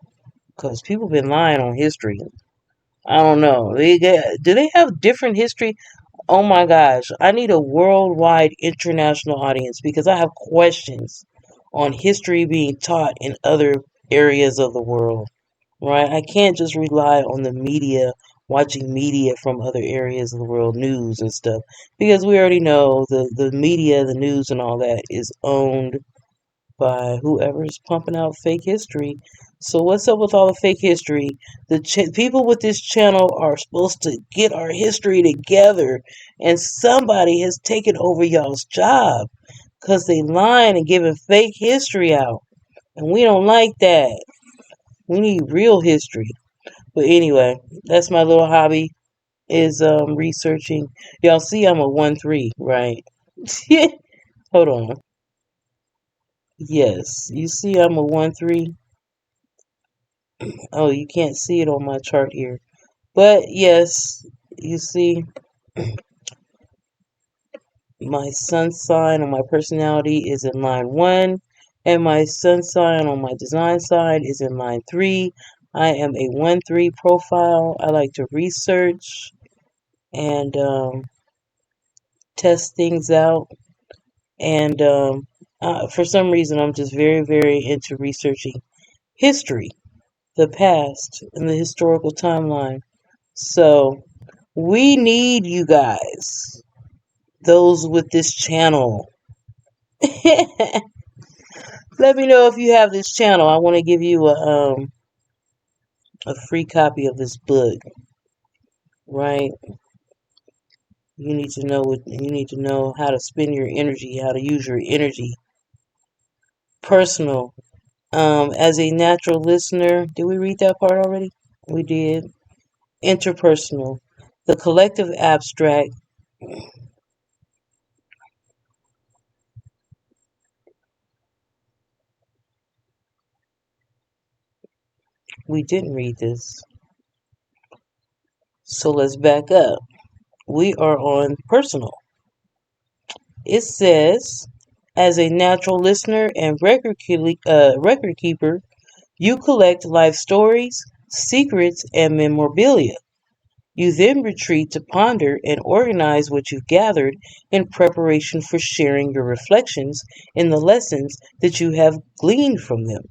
because people been lying on history. I don't know. Do they have different history? Oh my gosh, I need a worldwide international audience because I have questions on history being taught in other areas of the world, right? I can't just rely on the media, watching media from other areas of the world, news and stuff, because we already know the media, the news, and all that is owned by whoever's pumping out fake history. So what's up with all the fake history? The people with this channel are supposed to get our history together, and somebody has taken over y'all's job because they lying and giving fake history out, and we don't like that. We need real history. But anyway, that's my little hobby is researching. Y'all see I'm a 1-3, right? Hold on. Yes, you see I'm a 1-3. Oh, you can't see it on my chart here. But yes, you see my sun sign on my personality is in line 1, and my sun sign on my design side is in line 3. I am a 1-3 profile. I like to research and test things out. And for some reason, I'm just very, very into researching history, the past, and the historical timeline. So we need you guys, those with this channel. Let me know if you have this channel. I want to give you a free copy of this book, right? You need to know how to spend your energy, how to use your energy. Personal. As a natural listener, did we read that part already? We did. Interpersonal. The collective abstract. We didn't read this. So let's back up. We are on personal. It says, as a natural listener and record keeper, you collect life stories, secrets, and memorabilia. You then retreat to ponder and organize what you've gathered in preparation for sharing your reflections in the lessons that you have gleaned from them.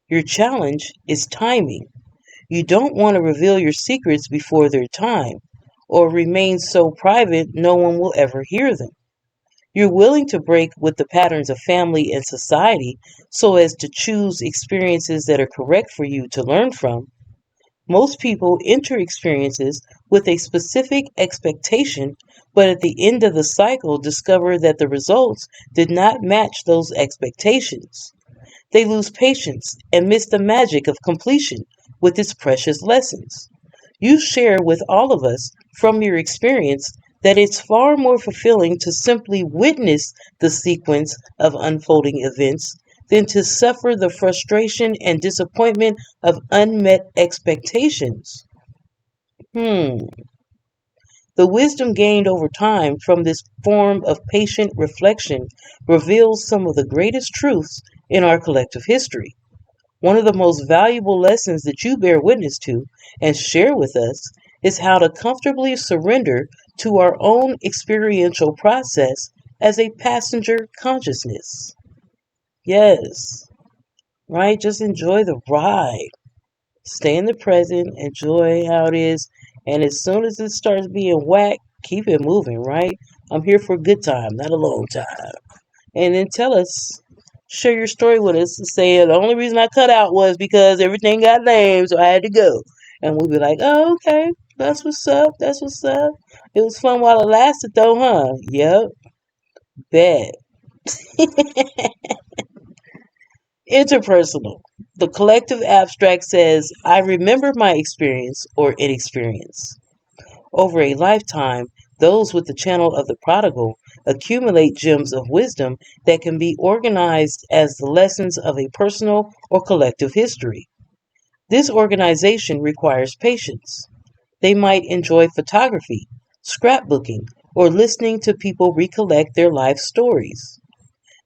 Your challenge is timing. You don't want to reveal your secrets before their time, or remain so private no one will ever hear them. You're willing to break with the patterns of family and society so as to choose experiences that are correct for you to learn from. Most people enter experiences with a specific expectation, but at the end of the cycle discover that the results did not match those expectations. They lose patience and miss the magic of completion with its precious lessons. You share with all of us from your experience that it's far more fulfilling to simply witness the sequence of unfolding events than to suffer the frustration and disappointment of unmet expectations. Hmm. The wisdom gained over time from this form of patient reflection reveals some of the greatest truths in our collective history. One of the most valuable lessons that you bear witness to and share with us is how to comfortably surrender to our own experiential process as a passenger consciousness. Yes, right? Just enjoy the ride. Stay in the present, enjoy how it is, and as soon as it starts being whack, keep it moving, right? I'm here for a good time, not a long time. And then tell us, share your story with us, saying the only reason I cut out was because everything got lame, so I had to go. And we'll be like, oh, okay, that's what's up, that's what's up. It was fun while it lasted, though, huh? Yep, bet. Interpersonal. The collective abstract says, I remember my experience or inexperience. Over a lifetime, those with the channel of the prodigal accumulate gems of wisdom that can be organized as the lessons of a personal or collective history. This organization requires patience. They might enjoy photography, scrapbooking, or listening to people recollect their life stories.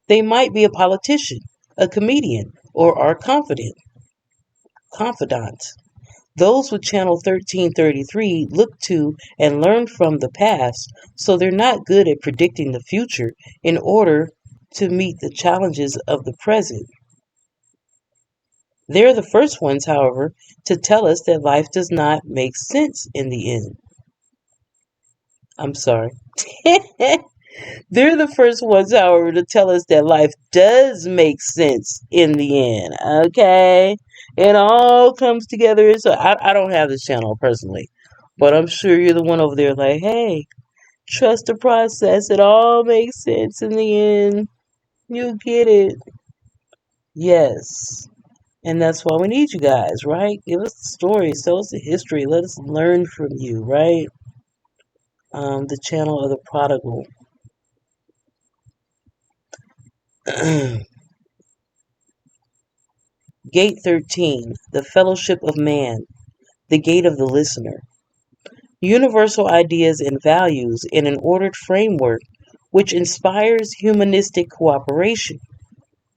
They might be a politician, a comedian, or our confidant. Those with Channel 1333 look to and learn from the past, so they're not good at predicting the future in order to meet the challenges of the present. They're the first ones, however, to tell us that life does not make sense in the end. I'm sorry. They're the first ones, however, to tell us that life does make sense in the end. Okay? It all comes together. So I don't have this channel personally, but I'm sure you're the one over there like, hey, trust the process. It all makes sense in the end. You get it. Yes. And that's why we need you guys, right? Give us the stories. Tell us the history. Let us learn from you, right? The channel of the prodigal. Gate 13, the fellowship of man, the gate of the listener. Universal ideas and values in an ordered framework which inspires humanistic cooperation,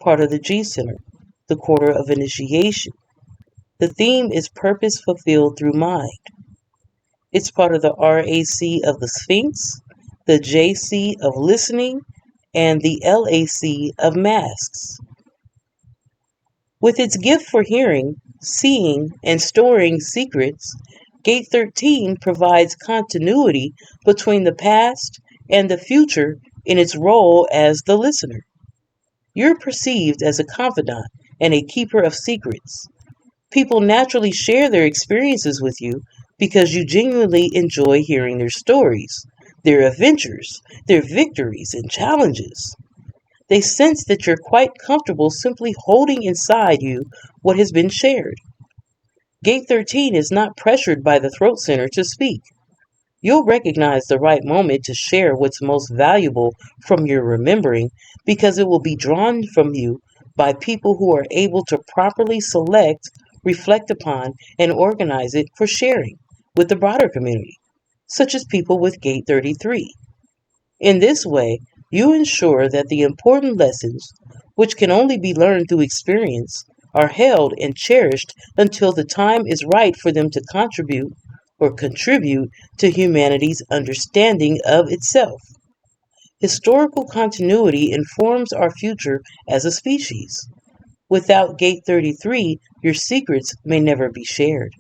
part of the G Center, the quarter of initiation. The theme is purpose fulfilled through mind. It's part of the RAC of the Sphinx, the JC of listening, and the LAC of masks. With its gift for hearing, seeing, and storing secrets, Gate 13 provides continuity between the past and the future in its role as the listener. You're perceived as a confidant and a keeper of secrets. People naturally share their experiences with you because you genuinely enjoy hearing their stories, their adventures, their victories and challenges. They sense that you're quite comfortable simply holding inside you what has been shared. Gate 13 is not pressured by the throat center to speak. You'll recognize the right moment to share what's most valuable from your remembering because it will be drawn from you by people who are able to properly select, reflect upon, and organize it for sharing with the broader community, such as people with Gate 33. In this way, you ensure that the important lessons, which can only be learned through experience, are held and cherished until the time is right for them to contribute to humanity's understanding of itself. Historical continuity informs our future as a species. Without Gate 33, your secrets may never be shared.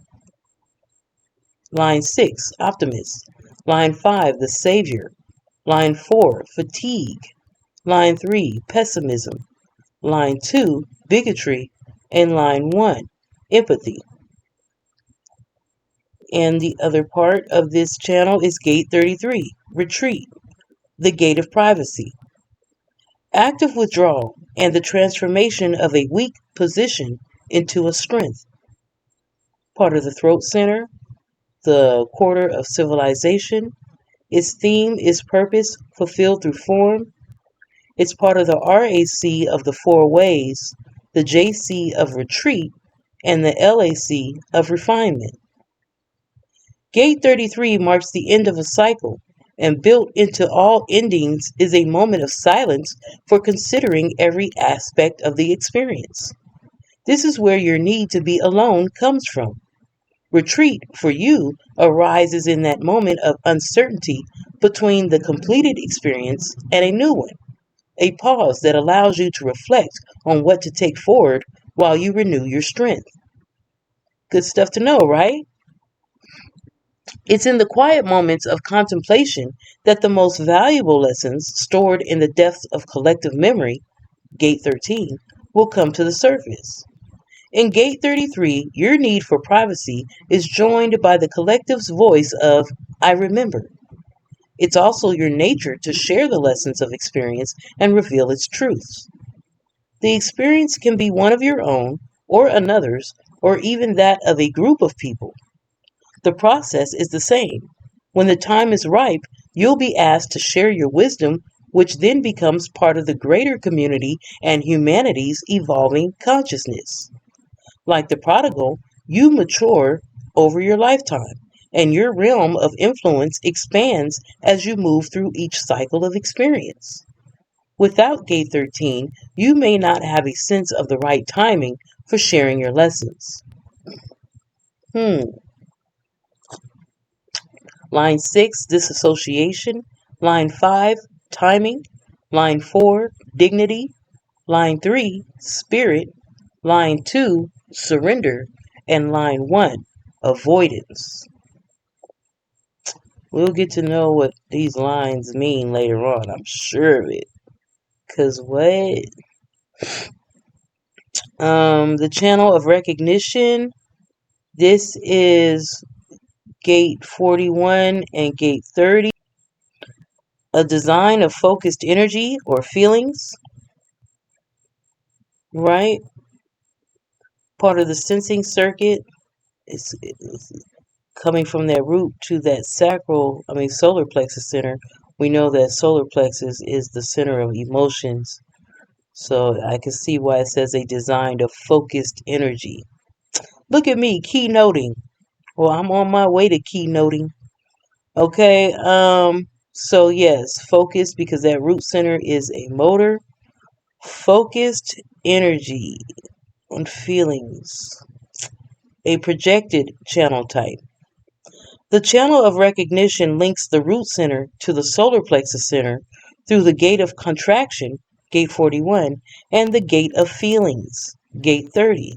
Line 6, Optimist. Line 5, The Savior. Line 4, Fatigue. Line 3, Pessimism. Line 2, Bigotry. And line 1, Empathy. And the other part of this channel is Gate 33, Retreat, the Gate of Privacy. Active withdrawal and the transformation of a weak position into a strength. Part of the Throat Center, the Quarter of Civilization. Its theme is purpose fulfilled through form. It's part of the RAC of the Four Ways, the JC of Retreat, and the LAC of Refinement. Gate 33 marks the end of a cycle, and built into all endings is a moment of silence for considering every aspect of the experience. This is where your need to be alone comes from. Retreat, for you, arises in that moment of uncertainty between the completed experience and a new one, a pause that allows you to reflect on what to take forward while you renew your strength. Good stuff to know, right? It's in the quiet moments of contemplation that the most valuable lessons stored in the depths of collective memory, Gate 13, will come to the surface. In Gate 33, your need for privacy is joined by the collective's voice of, I remember. It's also your nature to share the lessons of experience and reveal its truths. The experience can be one of your own, or another's, or even that of a group of people. The process is the same. When the time is ripe, you'll be asked to share your wisdom, which then becomes part of the greater community and humanity's evolving consciousness. Like the prodigal, you mature over your lifetime, and your realm of influence expands as you move through each cycle of experience. Without Gate 13, you may not have a sense of the right timing for sharing your lessons. Line 6, Disassociation. Line 5, Timing. Line 4, Dignity. Line 3, Spirit. Line 2, Surrender. And line 1, Avoidance. We'll get to know what these lines mean later on, I'm sure of it. Cause what? The channel of recognition. This is Gate 41 and Gate 30. A design of focused energy or feelings. Right? Part of the sensing circuit. It's coming from that root to that solar plexus center. We know that solar plexus is the center of emotions. So I can see why it says a design of focused energy. Look at me, keynoting. Well, I'm on my way to keynoting. Okay, so yes, focused because that root center is a motor. Focused energy on feelings. A projected channel type. The channel of recognition links the root center to the solar plexus center through the gate of contraction, Gate 41, and the gate of feelings, Gate 30.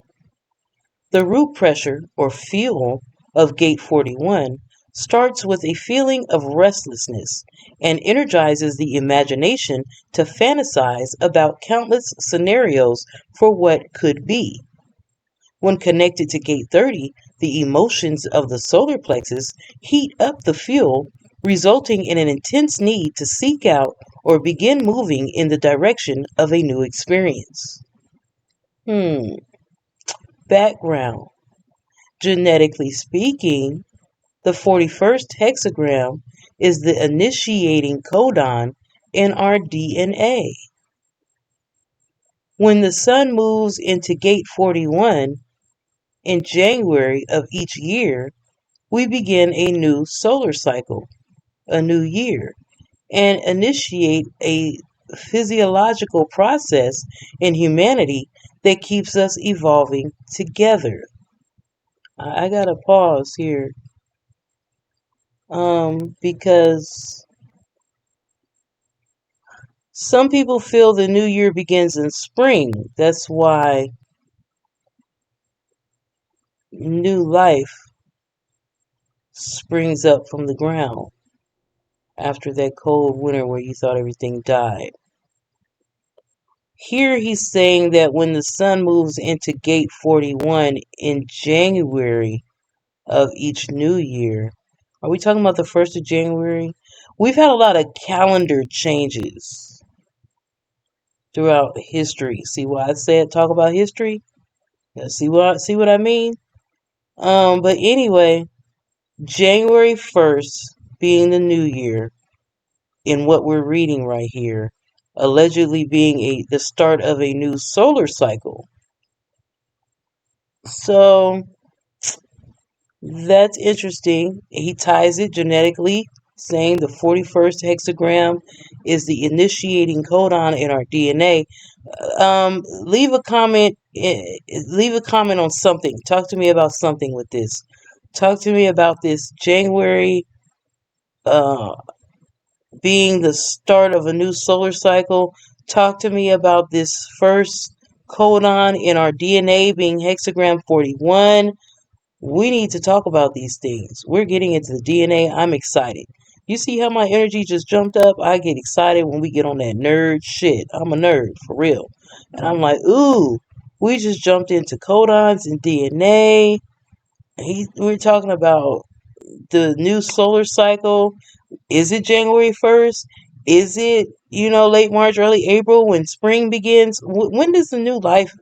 The root pressure, or fuel, of Gate 41 starts with a feeling of restlessness and energizes the imagination to fantasize about countless scenarios for what could be. When connected to Gate 30, the emotions of the solar plexus heat up the fuel resulting in an intense need to seek out or begin moving in the direction of a new experience. Background. Genetically speaking, the 41st hexagram is the initiating codon in our DNA. When the sun moves into gate 41 in January of each year, we begin a new solar cycle, a new year, and initiate a physiological process in humanity that keeps us evolving together. I gotta pause here because some people feel the new year begins in spring. That's why new life springs up from the ground after that cold winter where you thought everything died. Here he's saying that when the sun moves into gate 41 in January of each new year, are we talking about the 1st of January? We've had a lot of calendar changes throughout history. See why I said talk about history? See what I mean? But anyway, January 1st being the new year in what we're reading right here, allegedly being the start of a new solar cycle. So that's interesting. He ties it genetically, saying the 41st hexagram is the initiating codon in our DNA. Leave a comment. Leave a comment on something. Talk to me about something with this. Talk to me about this January being the start of a new solar cycle. Talk to me about this first codon in our DNA being hexagram 41. We need to talk about these things. We're getting into the DNA. I'm excited. You see how my energy just jumped up? I get excited when we get on that nerd shit. I'm a nerd, for real. And I'm like, ooh, we just jumped into codons and DNA. We're talking about the new solar cycle. Is it January 1st? Is it, late March, early April when spring begins? When does the new life,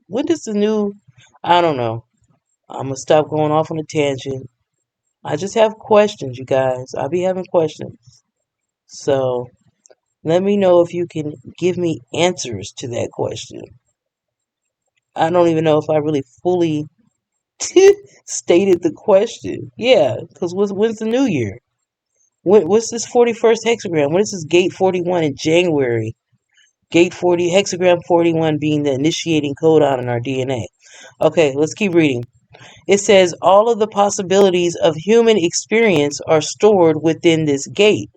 I don't know. I'm going to stop going off on a tangent. I just have questions, you guys. I'll be having questions. So let me know if you can give me answers to that question. I don't even know if I really fully stated the question. Yeah, because when's the new year? What's this 41st hexagram? What is this gate 41 in January? Gate 40, hexagram 41 being the initiating codon in our DNA. Okay, let's keep reading. It says all of the possibilities of human experience are stored within this gate,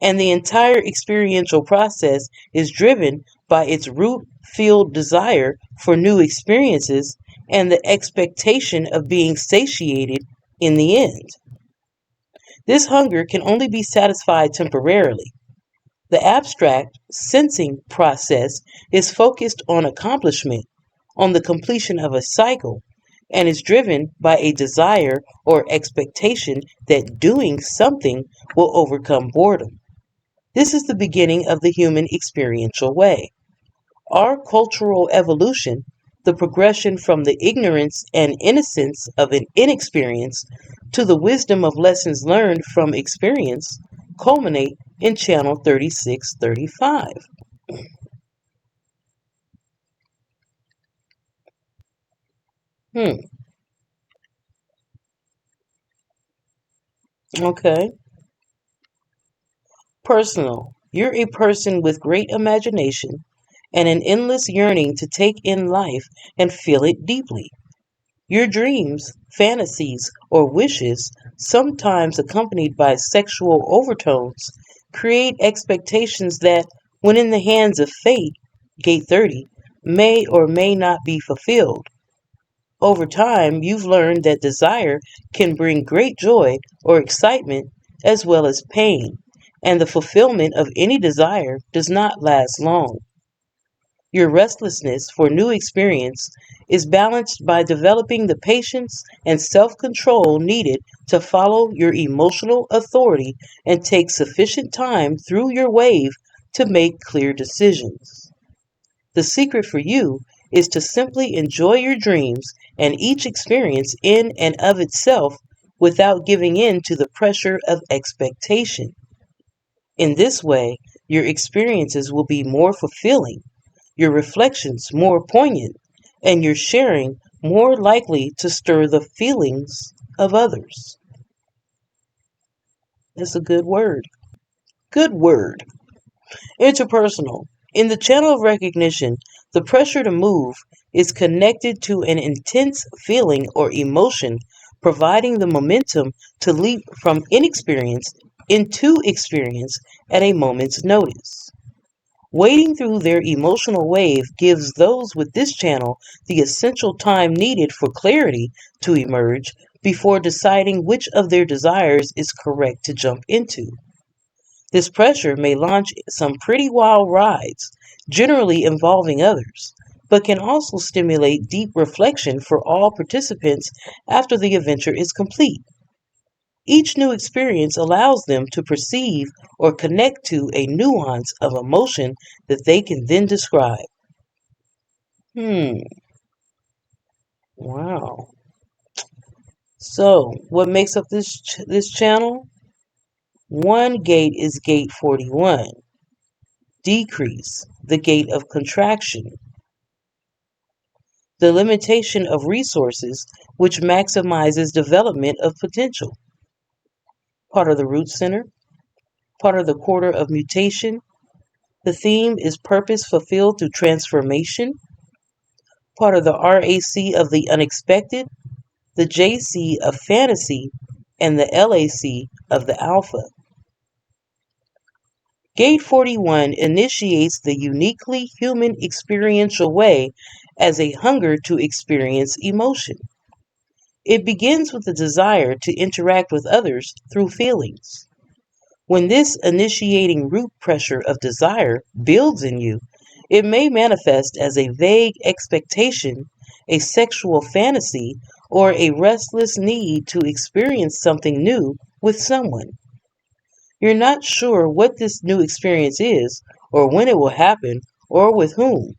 and the entire experiential process is driven by its root-filled desire for new experiences and the expectation of being satiated in the end. This hunger can only be satisfied temporarily. The abstract sensing process is focused on accomplishment, on the completion of a cycle, and is driven by a desire or expectation that doing something will overcome boredom. This is the beginning of the human experiential way. Our cultural evolution, the progression from the ignorance and innocence of an inexperience to the wisdom of lessons learned from experience, culminate in channel 3635. Okay. Personal. You're a person with great imagination and an endless yearning to take in life and feel it deeply. Your dreams, fantasies, or wishes, sometimes accompanied by sexual overtones, create expectations that, when in the hands of fate, gate 30, may or may not be fulfilled. Over time, you've learned that desire can bring great joy or excitement as well as pain, and the fulfillment of any desire does not last long. Your restlessness for new experience is balanced by developing the patience and self-control needed to follow your emotional authority and take sufficient time through your wave to make clear decisions. The secret for you is to simply enjoy your dreams and each experience in and of itself without giving in to the pressure of expectation. In this way, your experiences will be more fulfilling, your reflections more poignant, and your sharing more likely to stir the feelings of others. That's a good word. Good word. Interpersonal. In the channel of recognition, the pressure to move is connected to an intense feeling or emotion, providing the momentum to leap from inexperience into experience at a moment's notice. Wading through their emotional wave gives those with this channel the essential time needed for clarity to emerge before deciding which of their desires is correct to jump into. This pressure may launch some pretty wild rides, generally involving others, but can also stimulate deep reflection for all participants after the adventure is complete. Each new experience allows them to perceive or connect to a nuance of emotion that they can then describe. Hmm, wow. So, what makes up this channel? One gate is gate 41, decrease, the gate of contraction, the limitation of resources which maximizes development of potential. Part of the root center, part of the quarter of mutation. The theme is purpose fulfilled through transformation. Part of the RAC of the unexpected, the JC of fantasy, and the LAC of the alpha. Gate 41 initiates the uniquely human experiential way as a hunger to experience emotion. It begins with the desire to interact with others through feelings. When this initiating root pressure of desire builds in you, it may manifest as a vague expectation, a sexual fantasy, or a restless need to experience something new with someone. You're not sure what this new experience is, or when it will happen, or with whom.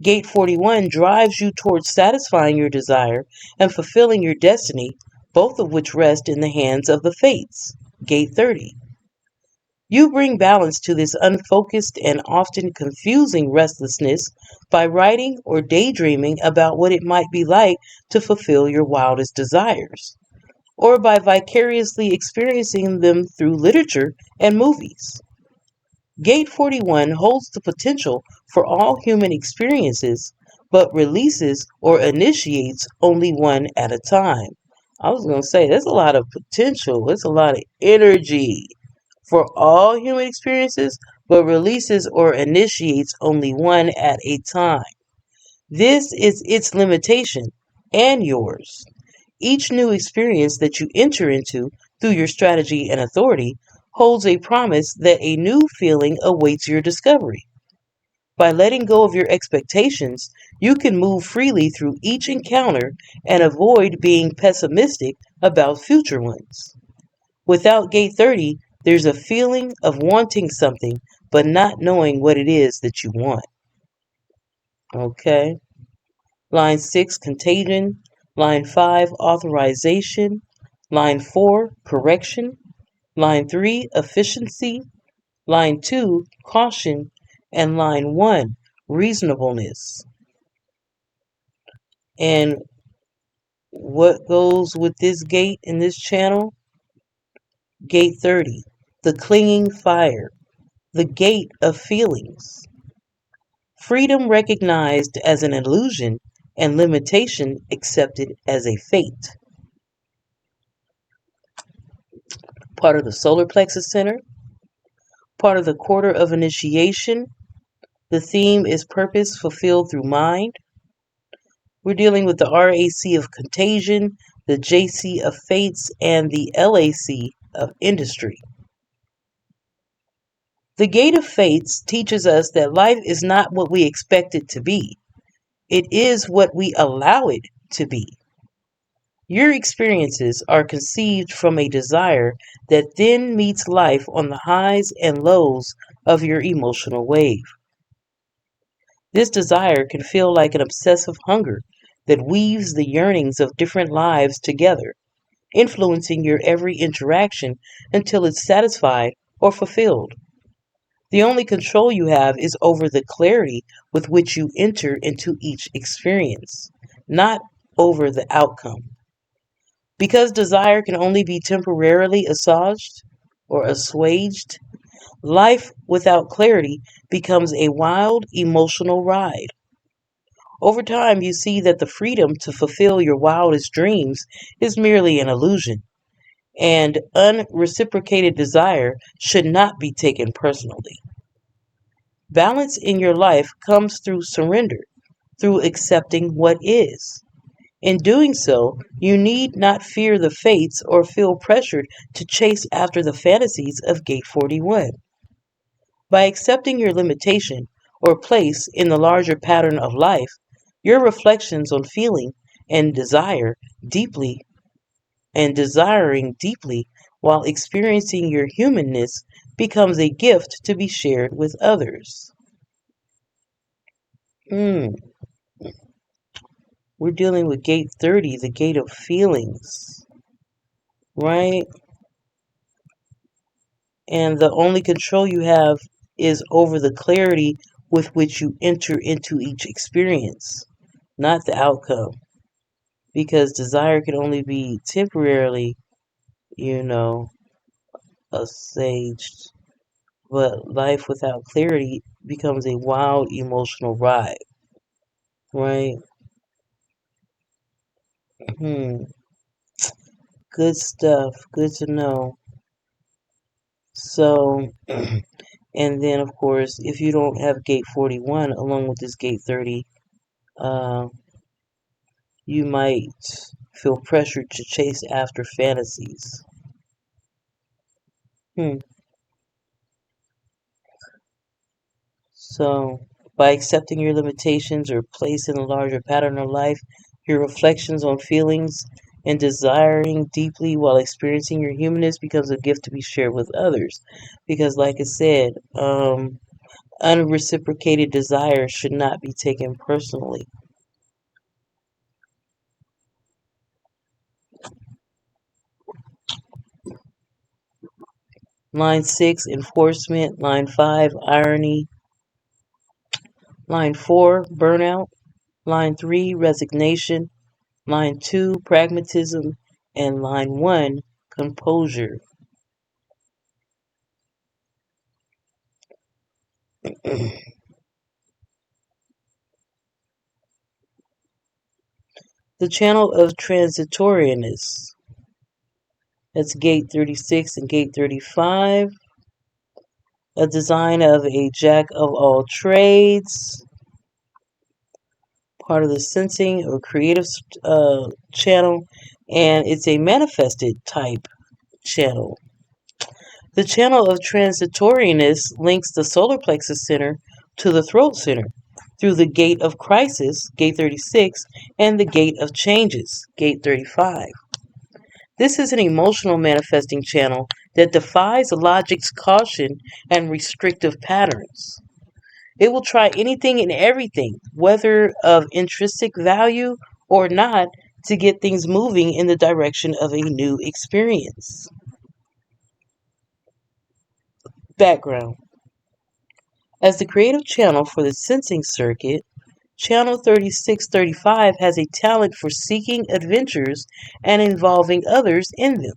Gate 41 drives you towards satisfying your desire and fulfilling your destiny, both of which rest in the hands of the fates. Gate 30. You bring balance to this unfocused and often confusing restlessness by writing or daydreaming about what it might be like to fulfill your wildest desires, or by vicariously experiencing them through literature and movies. Gate 41 holds the potential for all human experiences, but releases or initiates only one at a time. I was going to say, there's a lot of potential, there's a lot of energy for all human experiences, but releases or initiates only one at a time. This is its limitation and yours. Each new experience that you enter into through your strategy and authority holds a promise that a new feeling awaits your discovery. By letting go of your expectations, you can move freely through each encounter and avoid being pessimistic about future ones. Without Gate 30, there's a feeling of wanting something, but not knowing what it is that you want. Okay? Line 6, contagion. Line 5, authorization. Line 4, correction. Line 3, efficiency. Line 2, caution. And line 1, reasonableness. And what goes with this gate in this channel? Gate 30, the clinging fire, the gate of feelings. Freedom recognized as an illusion and limitation accepted as a fate. Part of the solar plexus center, part of the quarter of initiation. The theme is purpose fulfilled through mind. We're dealing with the RAC of contagion, the JC of fates, and the LAC of industry. The Gate of Fates teaches us that life is not what we expect it to be. It is what we allow it to be. Your experiences are conceived from a desire that then meets life on the highs and lows of your emotional wave. This desire can feel like an obsessive hunger that weaves the yearnings of different lives together, influencing your every interaction until it's satisfied or fulfilled. The only control you have is over the clarity with which you enter into each experience, not over the outcome. Because desire can only be temporarily assuaged, life without clarity becomes a wild emotional ride. Over time, you see that the freedom to fulfill your wildest dreams is merely an illusion, and unreciprocated desire should not be taken personally. Balance in your life comes through surrender, through accepting what is. In doing so, you need not fear the fates or feel pressured to chase after the fantasies of Gate 41. By accepting your limitation or place in the larger pattern of life, your reflections on feeling and desire deeply and desiring deeply while experiencing your humanness becomes a gift to be shared with others. Hmm. We're dealing with Gate 30, the gate of feelings, right? And the only control you have is over the clarity with which you enter into each experience, not the outcome. Because desire can only be temporarily, you know, assuaged, but life without clarity becomes a wild emotional ride, right? Hmm. Good stuff. Good to know. So, and then of course, if you don't have gate 41 along with this gate 30, uh, you might feel pressured to chase after fantasies. Hmm. So, by accepting your limitations or place in a larger pattern of life, your reflections on feelings and desiring deeply while experiencing your humanness becomes a gift to be shared with others. Because, like I said, unreciprocated desire should not be taken personally. Line 6, enforcement. Line 5, irony. Line 4, burnout. Line 3, resignation. Line 2, pragmatism. And line 1, composure. The channel of transitoriness. That's gate 36 and gate 35. A design of a jack of all trades. Part of the sensing or creative channel. And it's a manifested type channel. The channel of transitoriness links the solar plexus center to the throat center through the gate of crisis, gate 36, and the gate of changes, gate 35. This is an emotional manifesting channel that defies logic's caution and restrictive patterns. It will try anything and everything, whether of intrinsic value or not, to get things moving in the direction of a new experience. Background. As the creative channel for the sensing circuit, Channel 3635 has a talent for seeking adventures and involving others in them.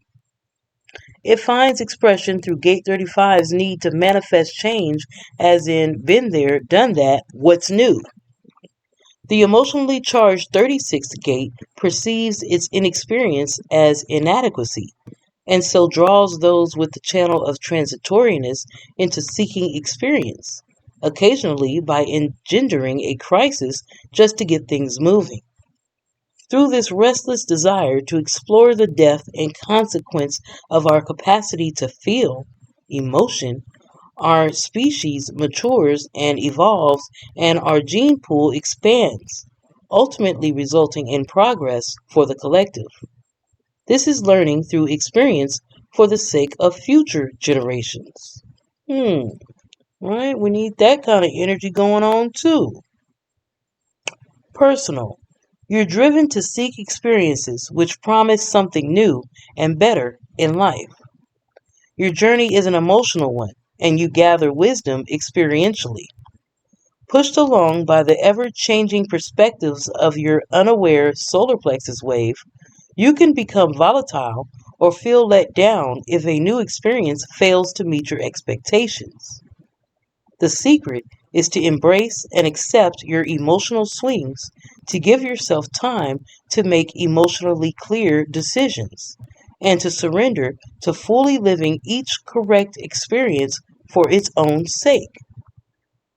It finds expression through Gate 35's need to manifest change, as in, been there, done that, what's new? The emotionally charged 36th gate perceives its inexperience as inadequacy, and so draws those with the channel of transitoriness into seeking experience, occasionally by engendering a crisis just to get things moving. Through this restless desire to explore the depth and consequence of our capacity to feel emotion, Our species matures and evolves, and our gene pool expands, ultimately resulting in progress for the collective. This is learning through experience for the sake of future generations. Right? We need that kind of energy going on too. Personal. You're driven to seek experiences which promise something new and better in life. Your journey is an emotional one, and you gather wisdom experientially. Pushed along by the ever changing perspectives of your unaware solar plexus wave, you can become volatile or feel let down if a new experience fails to meet your expectations. The secret is to embrace and accept your emotional swings, to give yourself time to make emotionally clear decisions, and to surrender to fully living each correct experience for its own sake.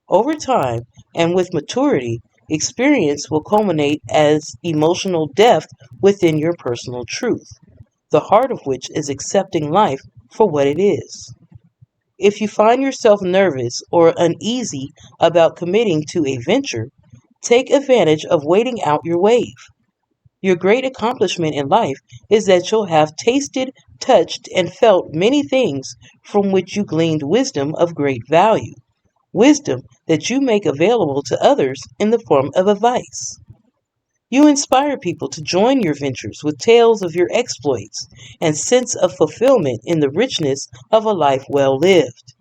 Over time, and with maturity, experience will culminate as emotional depth within your personal truth, the heart of which is accepting life for what it is. If you find yourself nervous or uneasy about committing to a venture, take advantage of waiting out your wave. Your great accomplishment in life is that you'll have tasted, touched, and felt many things from which you gleaned wisdom of great value, wisdom that you make available to others in the form of advice. You inspire people to join your ventures with tales of your exploits and sense of fulfillment in the richness of a life well lived.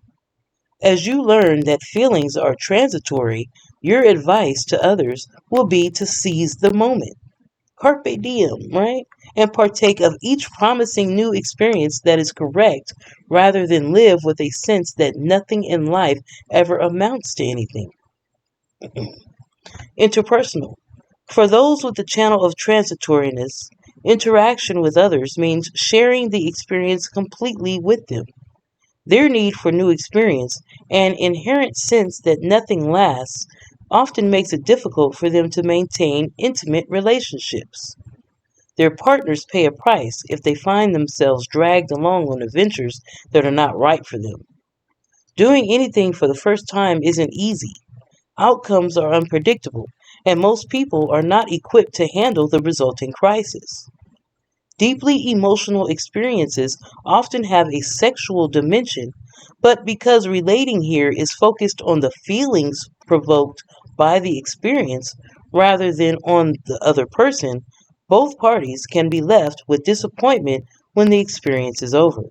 As you learn that feelings are transitory, your advice to others will be to seize the moment. Carpe diem, right? And partake of each promising new experience that is correct rather than live with a sense that nothing in life ever amounts to anything. Interpersonal. For those with the channel of transitoriness, interaction with others means sharing the experience completely with them. Their need for new experience and inherent sense that nothing lasts often makes it difficult for them to maintain intimate relationships. Their partners pay a price if they find themselves dragged along on adventures that are not right for them. Doing anything for the first time isn't easy. Outcomes are unpredictable, and most people are not equipped to handle the resulting crisis. Deeply emotional experiences often have a sexual dimension, but because relating here is focused on the feelings provoked by the experience rather than on the other person, both parties can be left with disappointment when the experience is over.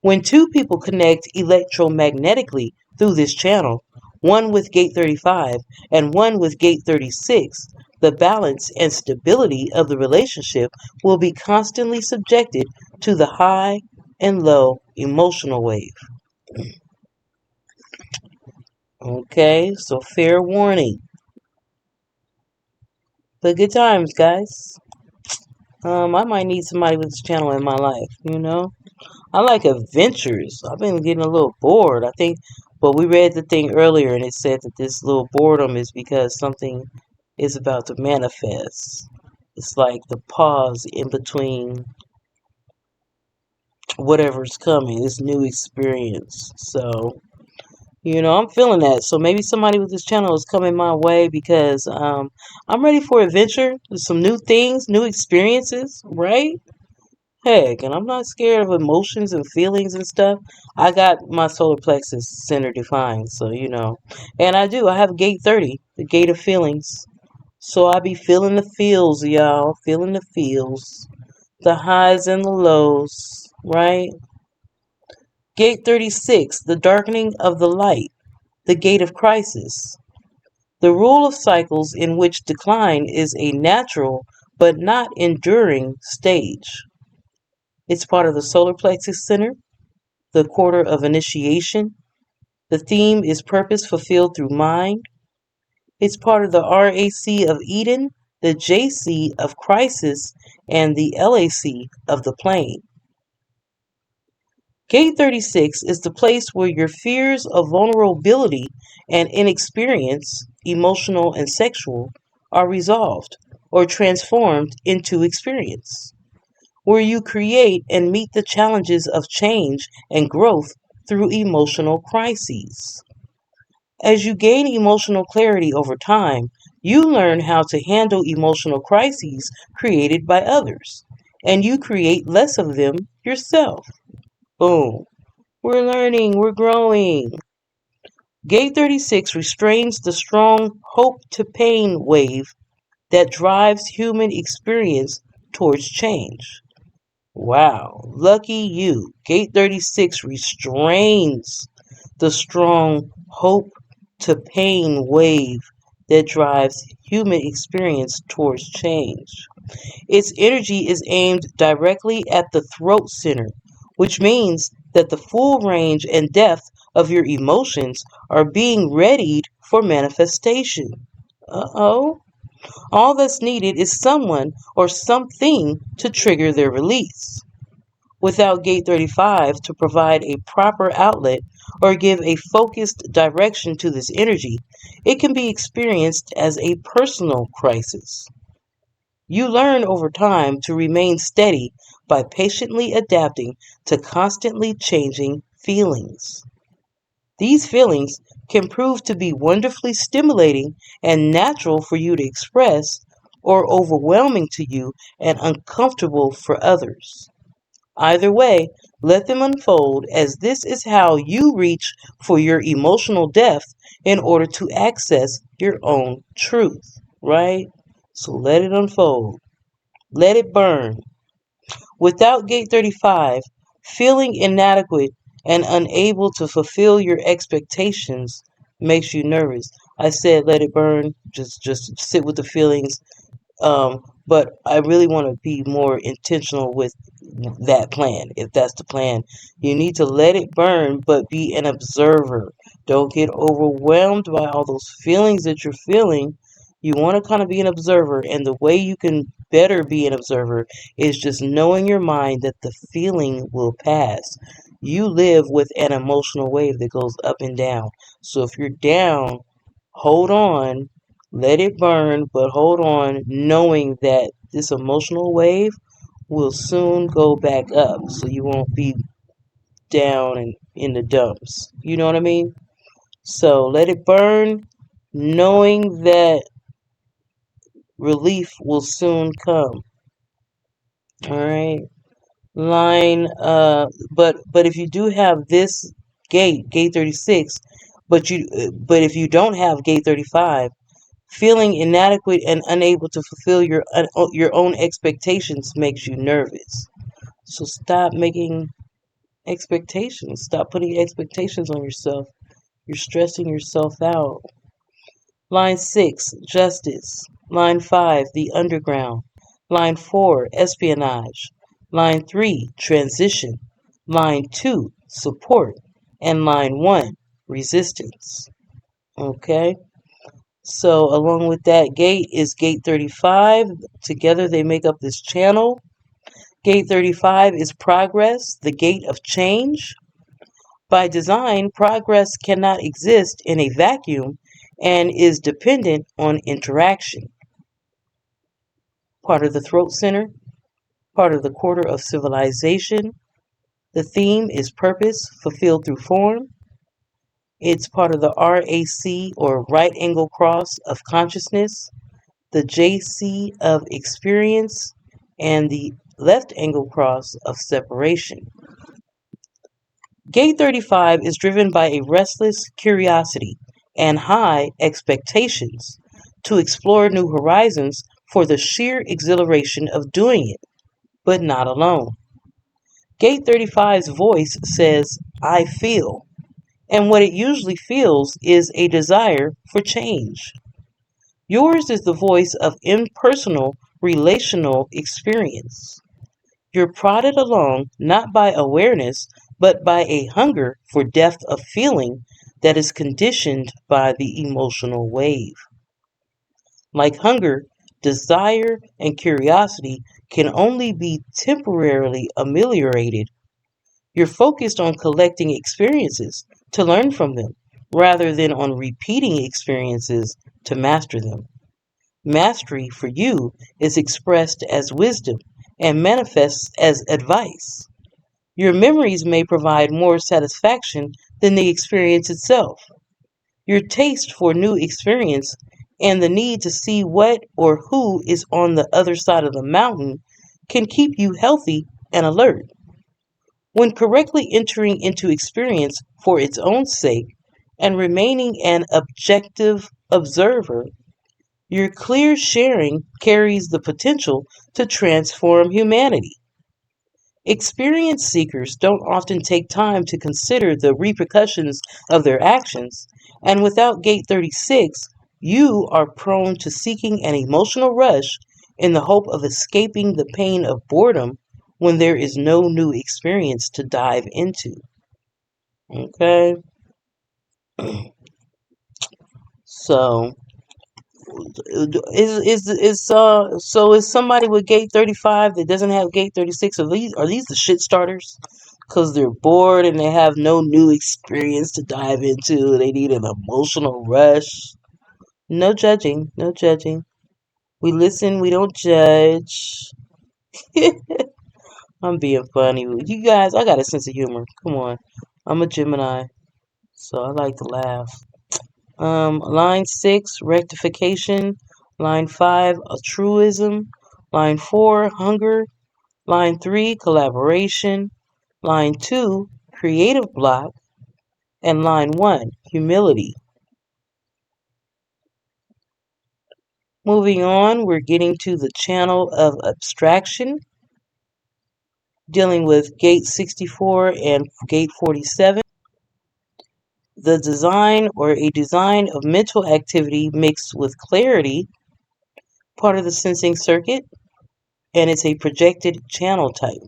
When two people connect electromagnetically through this channel, one with gate 35 and one with gate 36, the balance and stability of the relationship will be constantly subjected to the high and low emotional wave. Okay, so fair warning. But good times, guys. I might need somebody with this channel in my life. I like adventures. I've been getting a little bored. I think, but we read the thing earlier and it said that this little boredom is because something is about to manifest. It's like the pause in between whatever's coming, this new experience. So, I'm feeling that. So maybe somebody with this channel is coming my way because I'm ready for adventure, some new things, new experiences, right? Heck, and I'm not scared of emotions and feelings and stuff. I got my solar plexus center defined, so. And I have gate 30, the gate of feelings. So I be feeling the feels, y'all. Feeling the feels. The highs and the lows, right? Gate 36, the darkening of the light. The gate of crisis. The rule of cycles in which decline is a natural but not enduring stage. It's part of the solar plexus center, the quarter of initiation. The theme is purpose fulfilled through mind. It's part of the RAC of Eden, the JC of crisis, and the LAC of the plane. Gate 36 is the place where your fears of vulnerability and inexperience, emotional and sexual, are resolved or transformed into experience, where you create and meet the challenges of change and growth through emotional crises. As you gain emotional clarity over time, you learn how to handle emotional crises created by others, and you create less of them yourself. Boom. We're learning, we're growing. Gate 36 restrains the strong hope to pain wave that drives human experience towards change. Wow, lucky you. Gate 36 restrains the strong hope to pain wave that drives human experience towards change. Its energy is aimed directly at the throat center, which means that the full range and depth of your emotions are being readied for manifestation. Uh-oh. All that's needed is someone or something to trigger their release. Without Gate 35 to provide a proper outlet or give a focused direction to this energy, it can be experienced as a personal crisis. You learn over time to remain steady by patiently adapting to constantly changing feelings. These feelings can prove to be wonderfully stimulating and natural for you to express, or overwhelming to you and uncomfortable for others. Either way, let them unfold, as this is how you reach for your emotional depth in order to access your own truth, right? So let it unfold. Let it burn. Without Gate 35, feeling inadequate and unable to fulfill your expectations makes you nervous. I said let it burn. Just sit with the feelings. But I really want to be more intentional with that plan. If that's the plan, you need to let it burn, but be an observer. Don't get overwhelmed by all those feelings that you're feeling. You want to kind of be an observer, and the way you can better be an observer is just knowing your mind that the feeling will pass. You live with an emotional wave that goes up and down. So if you're down, hold on, let it burn, but hold on, knowing that this emotional wave will soon go back up, so you won't be down and in the dumps. You know what I mean? So let it burn, knowing that relief will soon come. All right. But if you do have this gate 36, but if you don't have gate 35, feeling inadequate and unable to fulfill your own expectations makes you nervous. So stop making expectations. Stop putting expectations on yourself. You're stressing yourself out. Line 6, justice. Line 5, the underground. Line 4, espionage. Line 3, transition. Line 2, support. And line 1, resistance. Okay? So along with that gate is gate 35. Together they make up this channel. Gate 35 is progress, the gate of change. By design, progress cannot exist in a vacuum and is dependent on interaction. Part of the throat center, part of the quarter of civilization. The theme is purpose fulfilled through form. It's part of the RAC, or right angle cross, of consciousness, the JC of experience, and the left angle cross of separation. Gate 35 is driven by a restless curiosity and high expectations to explore new horizons for the sheer exhilaration of doing it, but not alone. Gate 35's voice says, I feel, and what it usually feels is a desire for change. Yours is the voice of impersonal, relational experience. You're prodded along not by awareness, but by a hunger for depth of feeling that is conditioned by the emotional wave. Like hunger, desire and curiosity can only be temporarily ameliorated. You're focused on collecting experiences to learn from them, rather than on repeating experiences to master them. Mastery for you is expressed as wisdom and manifests as advice. Your memories may provide more satisfaction than the experience itself. Your taste for new experience and the need to see what or who is on the other side of the mountain can keep you healthy and alert. When correctly entering into experience for its own sake and remaining an objective observer, your clear sharing carries the potential to transform humanity. Experience seekers don't often take time to consider the repercussions of their actions, and without Gate 36, you are prone to seeking an emotional rush in the hope of escaping the pain of boredom when there is no new experience to dive into. Okay? So, is somebody with gate 35 that doesn't have gate 36, are these the shit starters? Because they're bored and they have no new experience to dive into. They need an emotional rush. No judging, no judging. We listen, we don't judge. I'm being funny. You guys, I got a sense of humor. Come on. I'm a Gemini, so I like to laugh. Line 6, rectification. Line 5, altruism. Line 4, hunger. Line 3, collaboration. Line 2, creative block. And line 1, humility. Moving on, we're getting to the channel of abstraction, dealing with gate 64 and gate 47. The design or a design of mental activity mixed with clarity, part of the sensing circuit, and it's a projected channel type.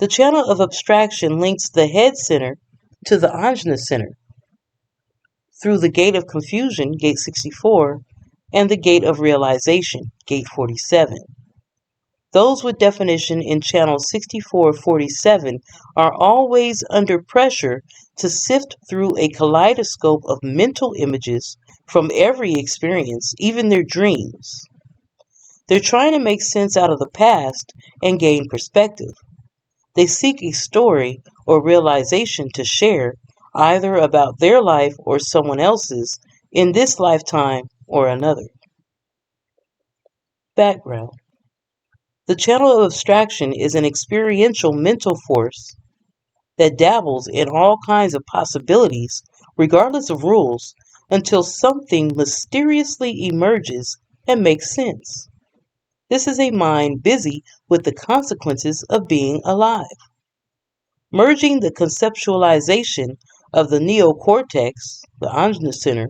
The channel of abstraction links the head center to the ajna center through the gate of confusion, gate 64, and the gate of realization, gate 47. Those with definition in channel 6447 are always under pressure to sift through a kaleidoscope of mental images from every experience, even their dreams. They're trying to make sense out of the past and gain perspective. They seek a story or realization to share, either about their life or someone else's, in this lifetime or another. Background. The channel of abstraction is an experiential mental force that dabbles in all kinds of possibilities, regardless of rules, until something mysteriously emerges and makes sense. This is a mind busy with the consequences of being alive. Merging the conceptualization of the neocortex, the ajna center,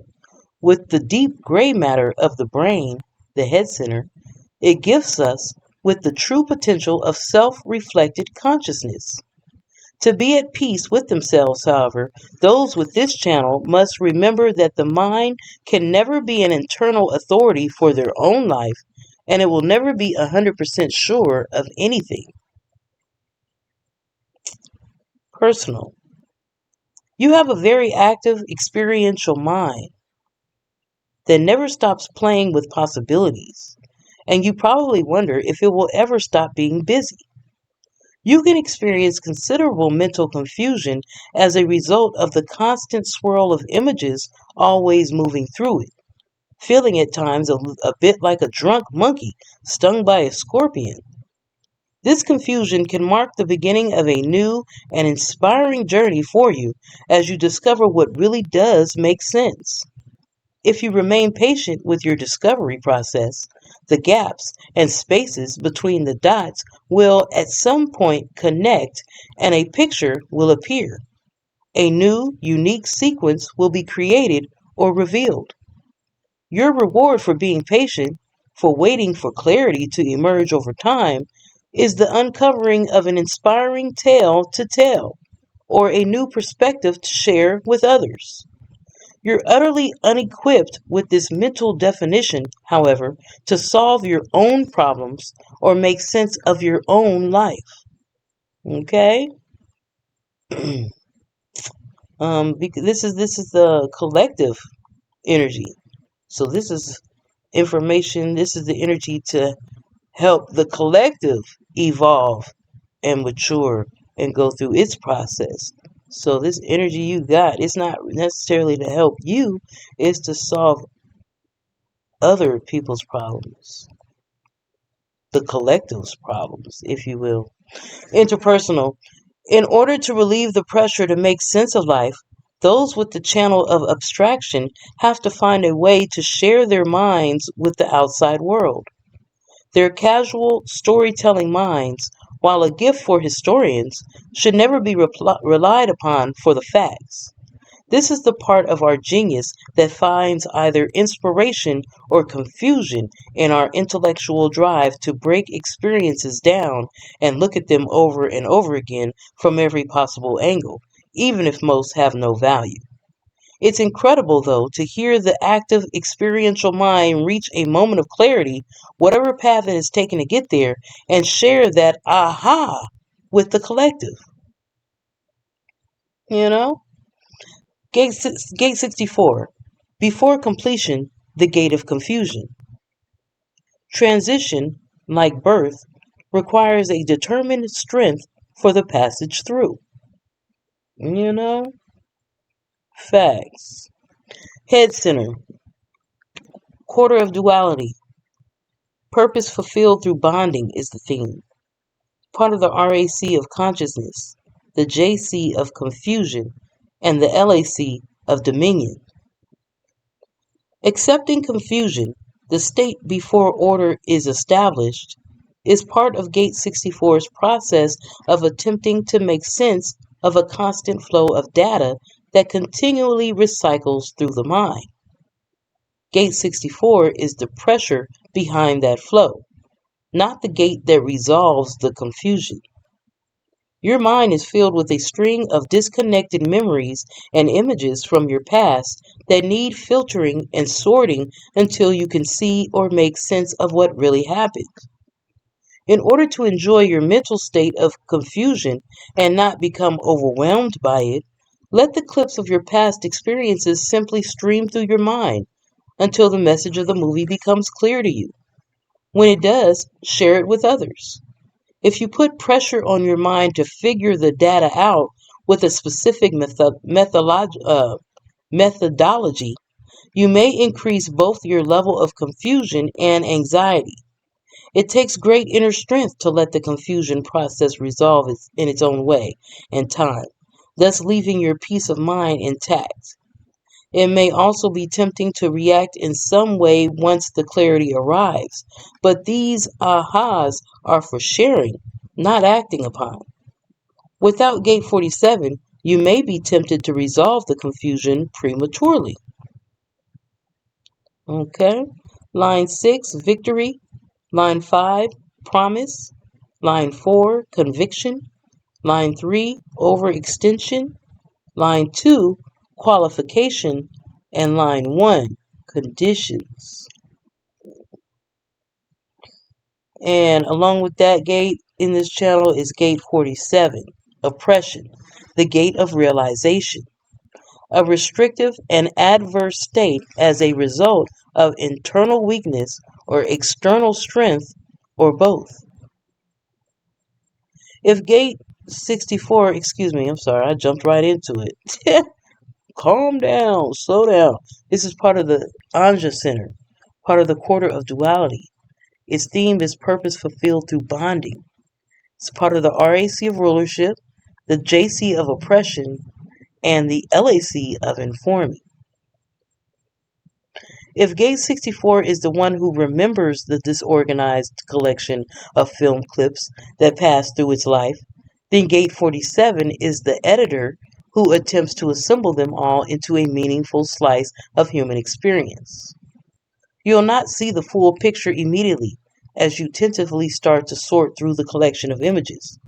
with the deep gray matter of the brain, the head center, it gifts us with the true potential of self-reflected consciousness. To be at peace with themselves, however, those with this channel must remember that the mind can never be an internal authority for their own life, and it will never be 100% sure of anything. Personal. You have a very active, experiential mind that never stops playing with possibilities, and you probably wonder if it will ever stop being busy. You can experience considerable mental confusion as a result of the constant swirl of images always moving through it, feeling at times a bit like a drunk monkey stung by a scorpion. This confusion can mark the beginning of a new and inspiring journey for you as you discover what really does make sense. If you remain patient with your discovery process, the gaps and spaces between the dots will at some point connect and a picture will appear. A new, unique sequence will be created or revealed. Your reward for being patient, for waiting for clarity to emerge over time, is the uncovering of an inspiring tale to tell, or a new perspective to share with others. You're utterly unequipped with this mental definition, however, to solve your own problems or make sense of your own life. Okay? Because this is the collective energy. So this is information, this is the energy to help the collective evolve and mature and go through its process. So this energy you got, it's not necessarily to help you, it's to solve other people's problems, the collective's problems, if you will. Interpersonal. In order to relieve the pressure to make sense of life, those with the channel of abstraction have to find a way to share their minds with the outside world. Their casual, storytelling minds, while a gift for historians, should never be relied upon for the facts. This is the part of our genius that finds either inspiration or confusion in our intellectual drive to break experiences down and look at them over and over again from every possible angle, even if most have no value. It's incredible, though, to hear the active experiential mind reach a moment of clarity, whatever path it has taken to get there, and share that aha with the collective. You know? Gate 64. Before completion, the gate of confusion. Transition, like birth, requires a determined strength for the passage through. You know? Facts. Head center. Quarter of duality. Purpose fulfilled through bonding is the theme. Part of the RAC of consciousness, the JC of confusion, and the LAC of dominion. Accepting confusion, the state before order is established, is part of Gate 64's process of attempting to make sense of a constant flow of data that continually recycles through the mind. Gate 64 is the pressure behind that flow, not the gate that resolves the confusion. Your mind is filled with a string of disconnected memories and images from your past that need filtering and sorting until you can see or make sense of what really happened. In order to enjoy your mental state of confusion and not become overwhelmed by it, let the clips of your past experiences simply stream through your mind until the message of the movie becomes clear to you. When it does, share it with others. If you put pressure on your mind to figure the data out with a specific methodology, you may increase both your level of confusion and anxiety. It takes great inner strength to let the confusion process resolve in its own way and time, thus leaving your peace of mind intact. It may also be tempting to react in some way once the clarity arrives, but these ahas are for sharing, not acting upon. Without Gate 47, you may be tempted to resolve the confusion prematurely. Okay? Line 6, victory. Line 5, promise. Line 4, conviction. Line 3, overextension. Line 2, qualification. And line 1, conditions. And along with that gate in this channel is Gate 47, oppression, the gate of realization, a restrictive and adverse state as a result of internal weakness or external strength or both. If Gate 64, I'm sorry, I jumped right into it. Calm down, slow down. This is part of the Anja Center, part of the quarter of duality. Its theme is purpose fulfilled through bonding. It's part of the RAC of rulership, the JC of oppression, and the LAC of informing. If Gate 64 is the one who remembers the disorganized collection of film clips that passed through its life, then Gate 47 is the editor who attempts to assemble them all into a meaningful slice of human experience. You'll not see the full picture immediately as you tentatively start to sort through the collection of images,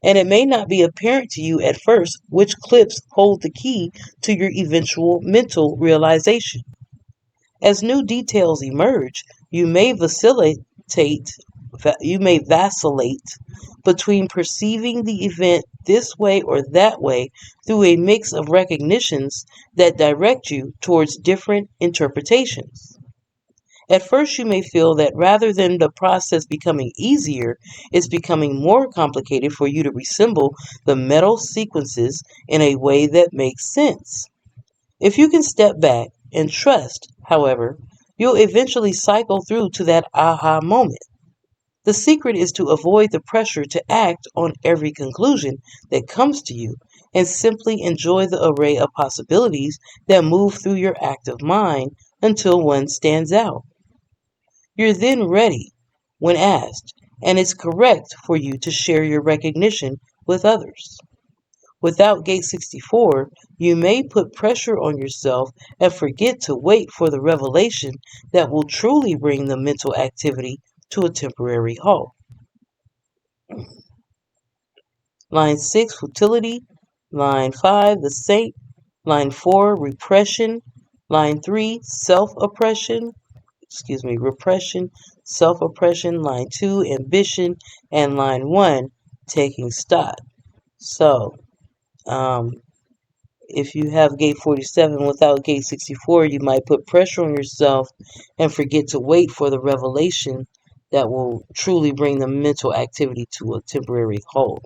and it may not be apparent to you at first which clips hold the key to your eventual mental realization. As new details emerge, you may vacillate between perceiving the event this way or that way through a mix of recognitions that direct you towards different interpretations. At first, you may feel that rather than the process becoming easier, it's becoming more complicated for you to reassemble the metal sequences in a way that makes sense. If you can step back and trust, however, you'll eventually cycle through to that aha moment. The secret is to avoid the pressure to act on every conclusion that comes to you and simply enjoy the array of possibilities that move through your active mind until one stands out. You're then ready when asked, and it's correct for you to share your recognition with others. Without Gate 64, you may put pressure on yourself and forget to wait for the revelation that will truly bring the mental activity to a temporary halt. Line 6, futility. Line 5, the saint. Line 4, repression. Line 3, repression, self-oppression. Line 2, ambition. And line 1, taking stock. So, um, if you have gate 47 without gate 64, you might put pressure on yourself and forget to wait for the revelation that will truly bring the mental activity to a temporary halt.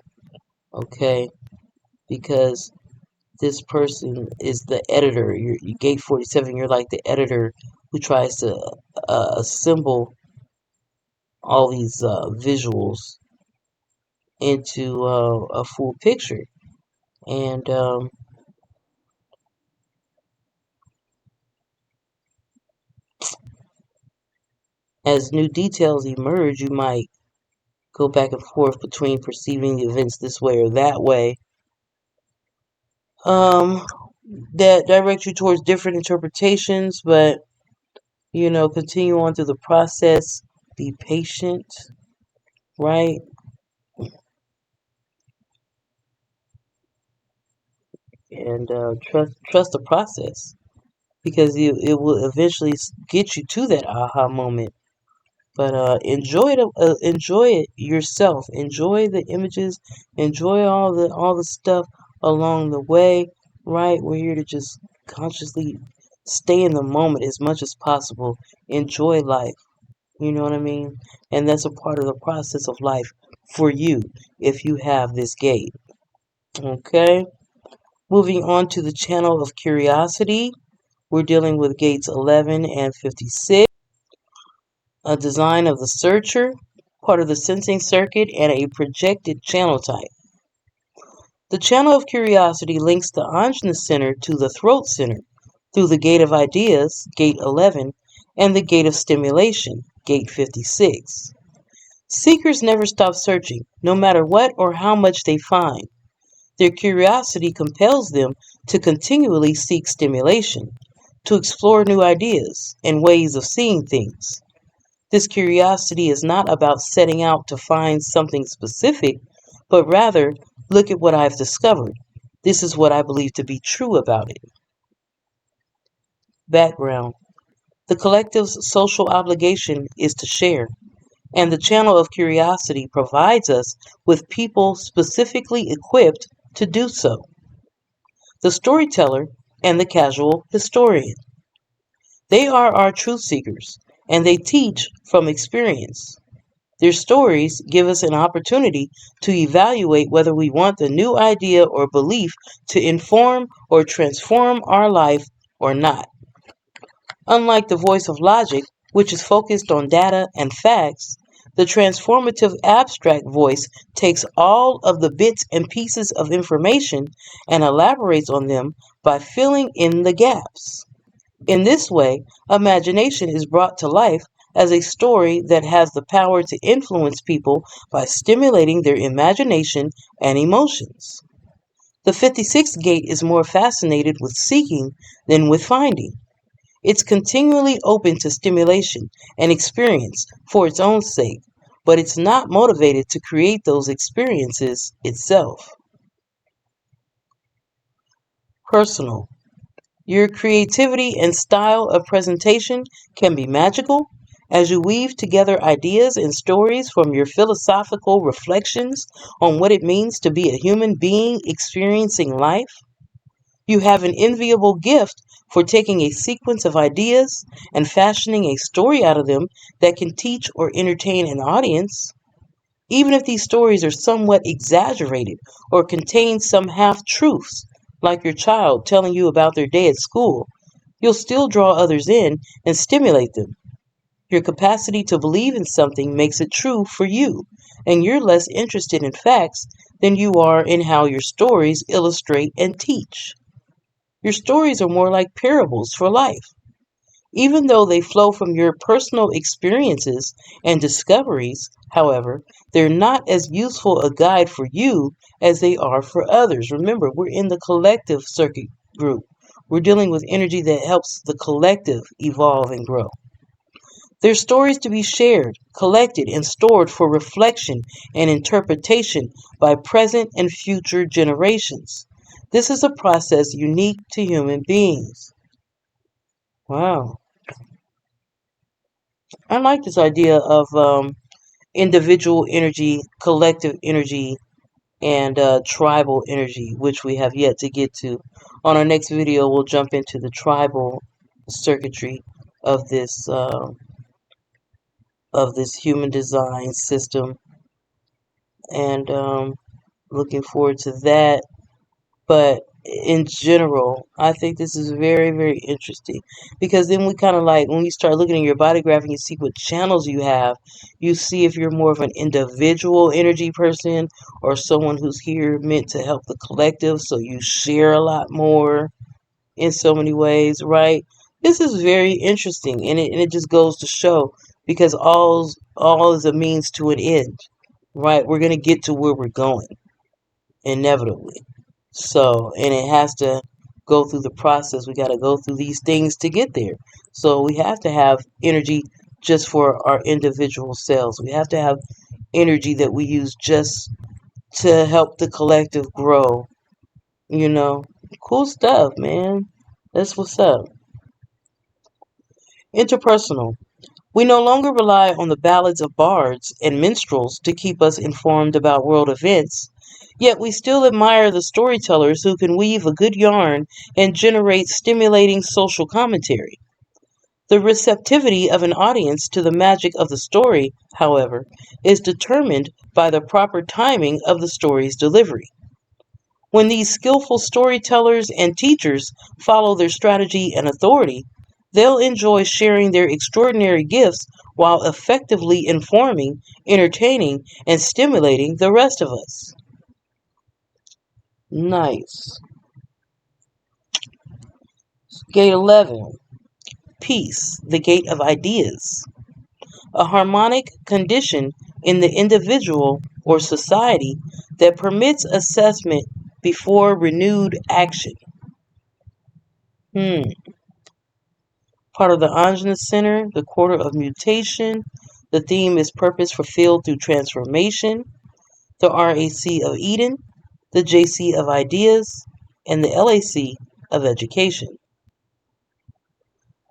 Okay? Because this person is the editor. You gate 47, you're like the editor who tries to assemble all these visuals into a full picture. And as new details emerge, you might go back and forth between perceiving the events this way or that way. Um, that direct you towards different interpretations, but continue on through the process. Be patient, right? And trust the process because it will eventually get you to that aha moment. But enjoy it yourself. Enjoy the images. Enjoy all the stuff along the way. Right, we're here to just consciously stay in the moment as much as possible. Enjoy life. You know what I mean? And that's a part of the process of life for you if you have this gate. Okay. Moving on to the channel of curiosity, we're dealing with gates 11 and 56. A design of the searcher, part of the sensing circuit, and a projected channel type. The channel of curiosity links the Ajna center to the throat center through the gate of ideas, gate 11, and the gate of stimulation, gate 56. Seekers never stop searching, no matter what or how much they find. Their curiosity compels them to continually seek stimulation, to explore new ideas and ways of seeing things. This curiosity is not about setting out to find something specific, but rather, look at what I've discovered. This is what I believe to be true about it. Background. The collective's social obligation is to share, and the channel of curiosity provides us with people specifically equipped to do so. The storyteller and the casual historian. They are our truth seekers, and they teach from experience. Their stories give us an opportunity to evaluate whether we want the new idea or belief to inform or transform our life or not. Unlike the voice of logic, which is focused on data and facts, the transformative abstract voice takes all of the bits and pieces of information and elaborates on them by filling in the gaps. In this way, imagination is brought to life as a story that has the power to influence people by stimulating their imagination and emotions. The 56th gate is more fascinated with seeking than with finding. It's continually open to stimulation and experience for its own sake, but it's not motivated to create those experiences itself. Personal. Your creativity and style of presentation can be magical as you weave together ideas and stories from your philosophical reflections on what it means to be a human being experiencing life. You have an enviable gift for taking a sequence of ideas and fashioning a story out of them that can teach or entertain an audience. Even if these stories are somewhat exaggerated or contain some half truths, like your child telling you about their day at school, you'll still draw others in and stimulate them. Your capacity to believe in something makes it true for you, and you're less interested in facts than you are in how your stories illustrate and teach. Your stories are more like parables for life. Even though they flow from your personal experiences and discoveries, however, they're not as useful a guide for you as they are for others. Remember, we're in the collective circuit group. We're dealing with energy that helps the collective evolve and grow. They're stories to be shared, collected, and stored for reflection and interpretation by present and future generations. This is a process unique to human beings. Wow. I like this idea of individual energy, collective energy, and tribal energy, which we have yet to get to. On our next video, we'll jump into the tribal circuitry of this human design system, and looking forward to that. But in general, I think this is very, very interesting because then we kind of like when you start looking at your body graph and you see what channels you have, you see if you're more of an individual energy person or someone who's here meant to help the collective. So you share a lot more in so many ways, right? This is very interesting, and it just goes to show because all is a means to an end, right? We're gonna get to where we're going inevitably. So, and it has to go through the process. We got to go through these things to get there. So, we have to have energy just for our individual selves. We have to have energy that we use just to help the collective grow. You know, cool stuff, man. That's what's up. Interpersonal. We no longer rely on the ballads of bards and minstrels to keep us informed about world events, yet we still admire the storytellers who can weave a good yarn and generate stimulating social commentary. The receptivity of an audience to the magic of the story, however, is determined by the proper timing of the story's delivery. When these skillful storytellers and teachers follow their strategy and authority, they'll enjoy sharing their extraordinary gifts while effectively informing, entertaining, and stimulating the rest of us. Nice. Gate 11. Peace, the gate of ideas. A harmonic condition in the individual or society that permits assessment before renewed action. Part of the Anjana Center, the quarter of mutation. The theme is purpose fulfilled through transformation. The RAC of Eden, the JC of ideas, and the LAC of education.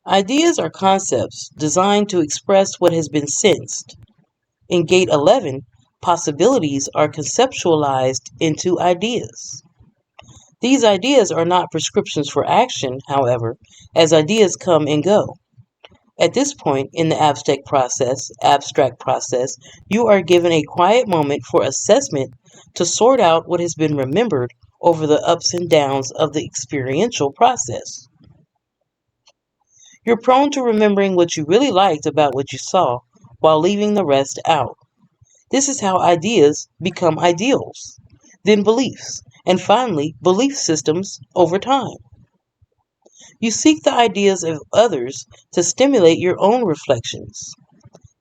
Ideas are concepts designed to express what has been sensed. In Gate 11, possibilities are conceptualized into ideas. These ideas are not prescriptions for action, however, as ideas come and go. At this point in the abstract process, you are given a quiet moment for assessment to sort out what has been remembered over the ups and downs of the experiential process. You're prone to remembering what you really liked about what you saw while leaving the rest out. This is how ideas become ideals, then beliefs, and finally belief systems over time. You seek the ideas of others to stimulate your own reflections,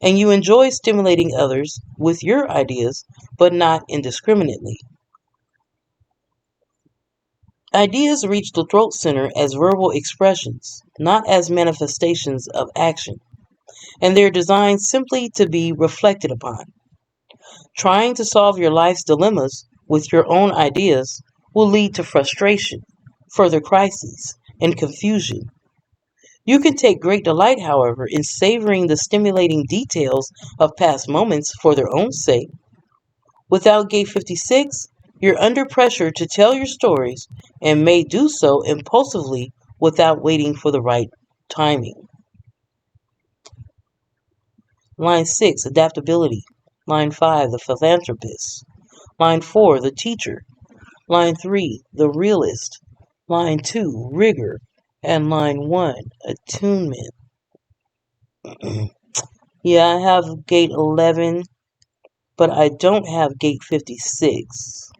and you enjoy stimulating others with your ideas, but not indiscriminately. Ideas reach the throat center as verbal expressions, not as manifestations of action, and they're designed simply to be reflected upon. Trying to solve your life's dilemmas with your own ideas will lead to frustration, further crises, and confusion. You can take great delight, however, in savoring the stimulating details of past moments for their own sake. Without Gate 56, You're under pressure to tell your stories and may do so impulsively without waiting for the right timing. Line 6, adaptability. Line 5, the philanthropist. Line 4, the teacher. Line 3, the realist. Line 2, rigor. And line 1, attunement. Yeah, I have gate 11, but I don't have gate 56.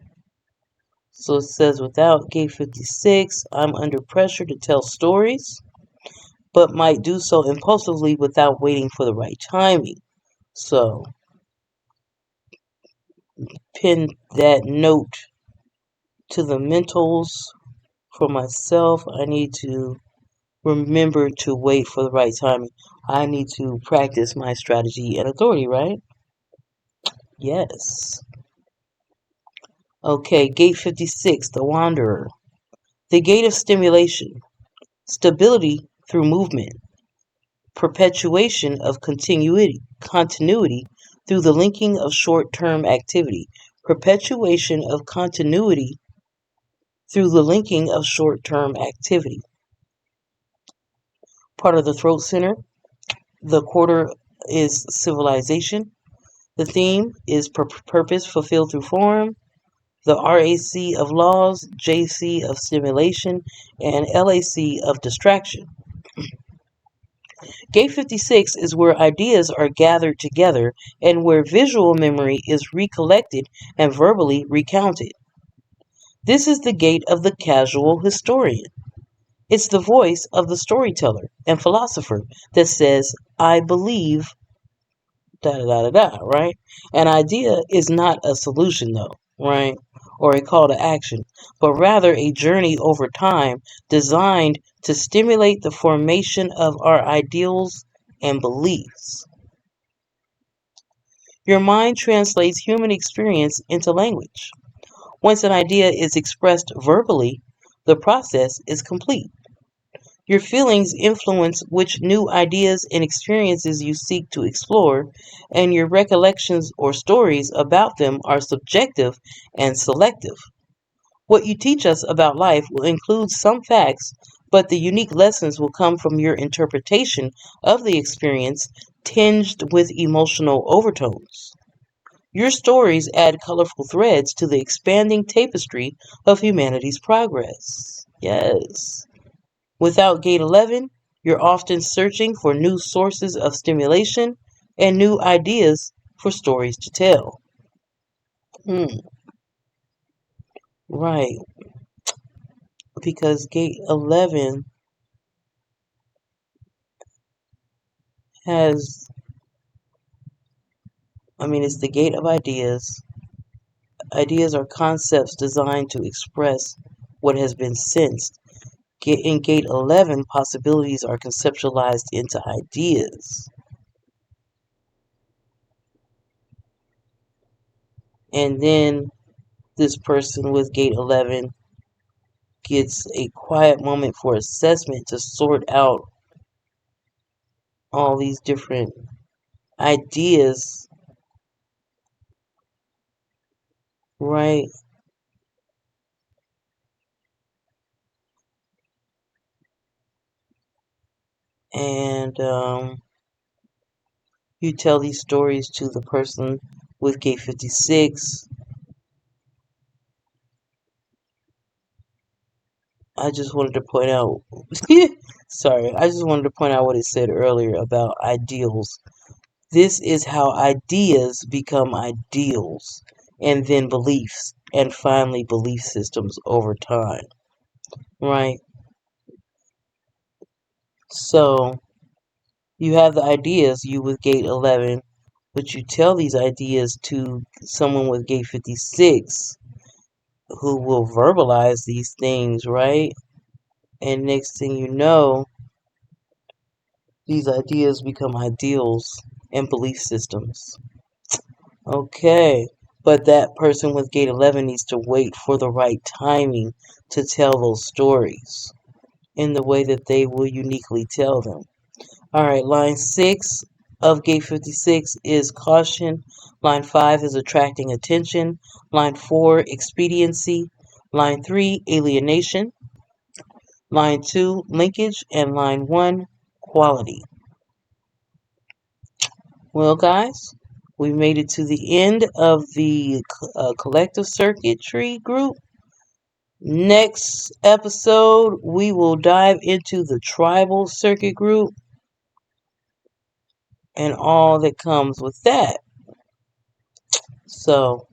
So it says without gate 56, I'm under pressure to tell stories, but might do so impulsively without waiting for the right timing. So pin that note to the mentals for myself. I need to remember to wait for the right timing. I need to practice my strategy and authority, right? Yes. Okay, gate 56, the wanderer. The gate of stimulation, stability through movement, perpetuation of continuity through the linking of short-term activity, perpetuation of continuity through the linking of short-term activity. Part of the throat center, the quarter is civilization. The theme is purpose fulfilled through form. The RAC of laws, JC of stimulation, and LAC of distraction. Gate 56 is where ideas are gathered together and where visual memory is recollected and verbally recounted. This is the gate of the casual historian. It's the voice of the storyteller and philosopher that says, I believe, da da da da da, right? An idea is not a solution, though, right? Or a call to action, but rather a journey over time designed to stimulate the formation of our ideals and beliefs. Your mind translates human experience into language. Once an idea is expressed verbally, the process is complete. Your feelings influence which new ideas and experiences you seek to explore, and your recollections or stories about them are subjective and selective. What you teach us about life will include some facts, but the unique lessons will come from your interpretation of the experience tinged with emotional overtones. Your stories add colorful threads to the expanding tapestry of humanity's progress. Yes. Without gate 11, you're often searching for new sources of stimulation and new ideas for stories to tell. Right, because gate 11 has, it's the gate of ideas. Ideas are concepts designed to express what has been sensed. In gate 11, possibilities are conceptualized into ideas. And then this person with gate 11 gets a quiet moment for assessment to sort out all these different ideas, right? And you tell these stories to the person with gate 56. I just wanted to point out, sorry, I just wanted to point out what it said earlier about ideals. This is how ideas become ideals, and then beliefs, and finally belief systems over time, right? So, you have the ideas, you with gate 11, but you tell these ideas to someone with gate 56 who will verbalize these things, right? And next thing you know, these ideas become ideals and belief systems. Okay, but that person with gate 11 needs to wait for the right timing to tell those stories in the way that they will uniquely tell them. All right, line 6, of gate 56 is caution. Line 5 is attracting attention. Line 4, expediency. Line 3, alienation. Line 2, linkage. And line 1, quality. Well, guys, we made it to the end of the collective circuitry group. Next episode, we will dive into the tribal circuit group and all that comes with that. So,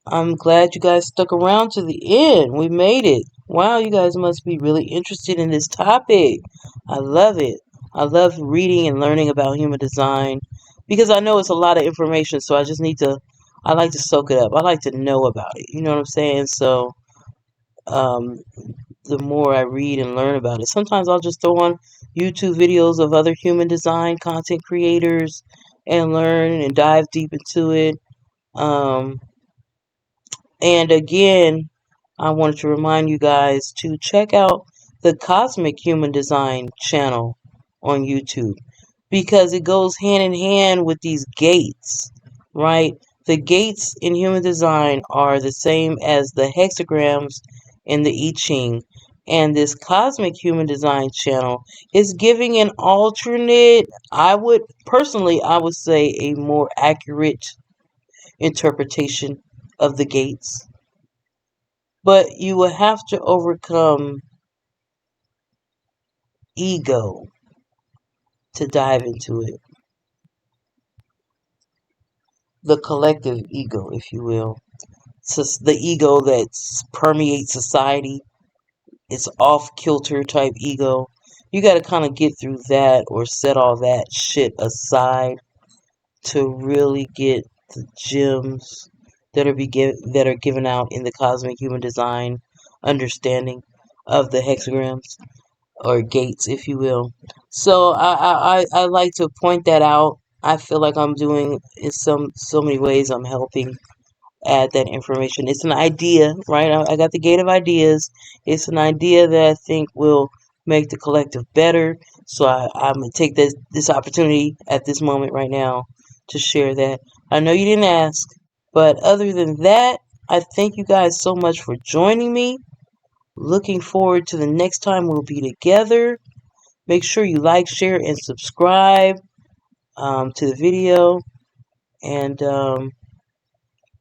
I'm glad you guys stuck around to the end. We made it. Wow, you guys must be really interested in this topic. I love it. I love reading and learning about human design because I know it's a lot of information, so I like to soak it up. I like to know about it. You know what I'm saying? So, um, the more I read and learn about it, sometimes I'll just throw on YouTube videos of other human design content creators and learn and dive deep into it. Um, And again, I wanted to remind you guys to check out the Cosmic Human Design channel on YouTube because it goes hand in hand with these gates, right? The gates in human design are the same as the hexagrams in the I Ching. And this Cosmic Human Design channel is giving an alternate, I would say a more accurate interpretation of the gates. But you will have to overcome ego to dive into it. The collective ego, if you will. So the ego that permeates society. It's off kilter type ego. You got to kind of get through that or set all that shit aside to really get the gems that are given out in the cosmic human design understanding of the hexagrams or gates, if you will. So I like to point that out. I feel like I'm doing in so many ways. I'm helping add that information. It's an idea, right? I got the gate of ideas. It's an idea that I think will make the collective better. So I'm gonna take this opportunity at this moment right now to share that. I know you didn't ask, but other than that, I thank you guys so much for joining me. Looking forward to the next time we'll be together. Make sure you like, share, and subscribe to the video. And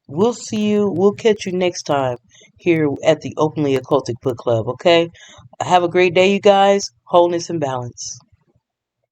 we'll catch you next time here at the Openly Occultic Book Club, okay? Have a great day, you guys. Wholeness and balance.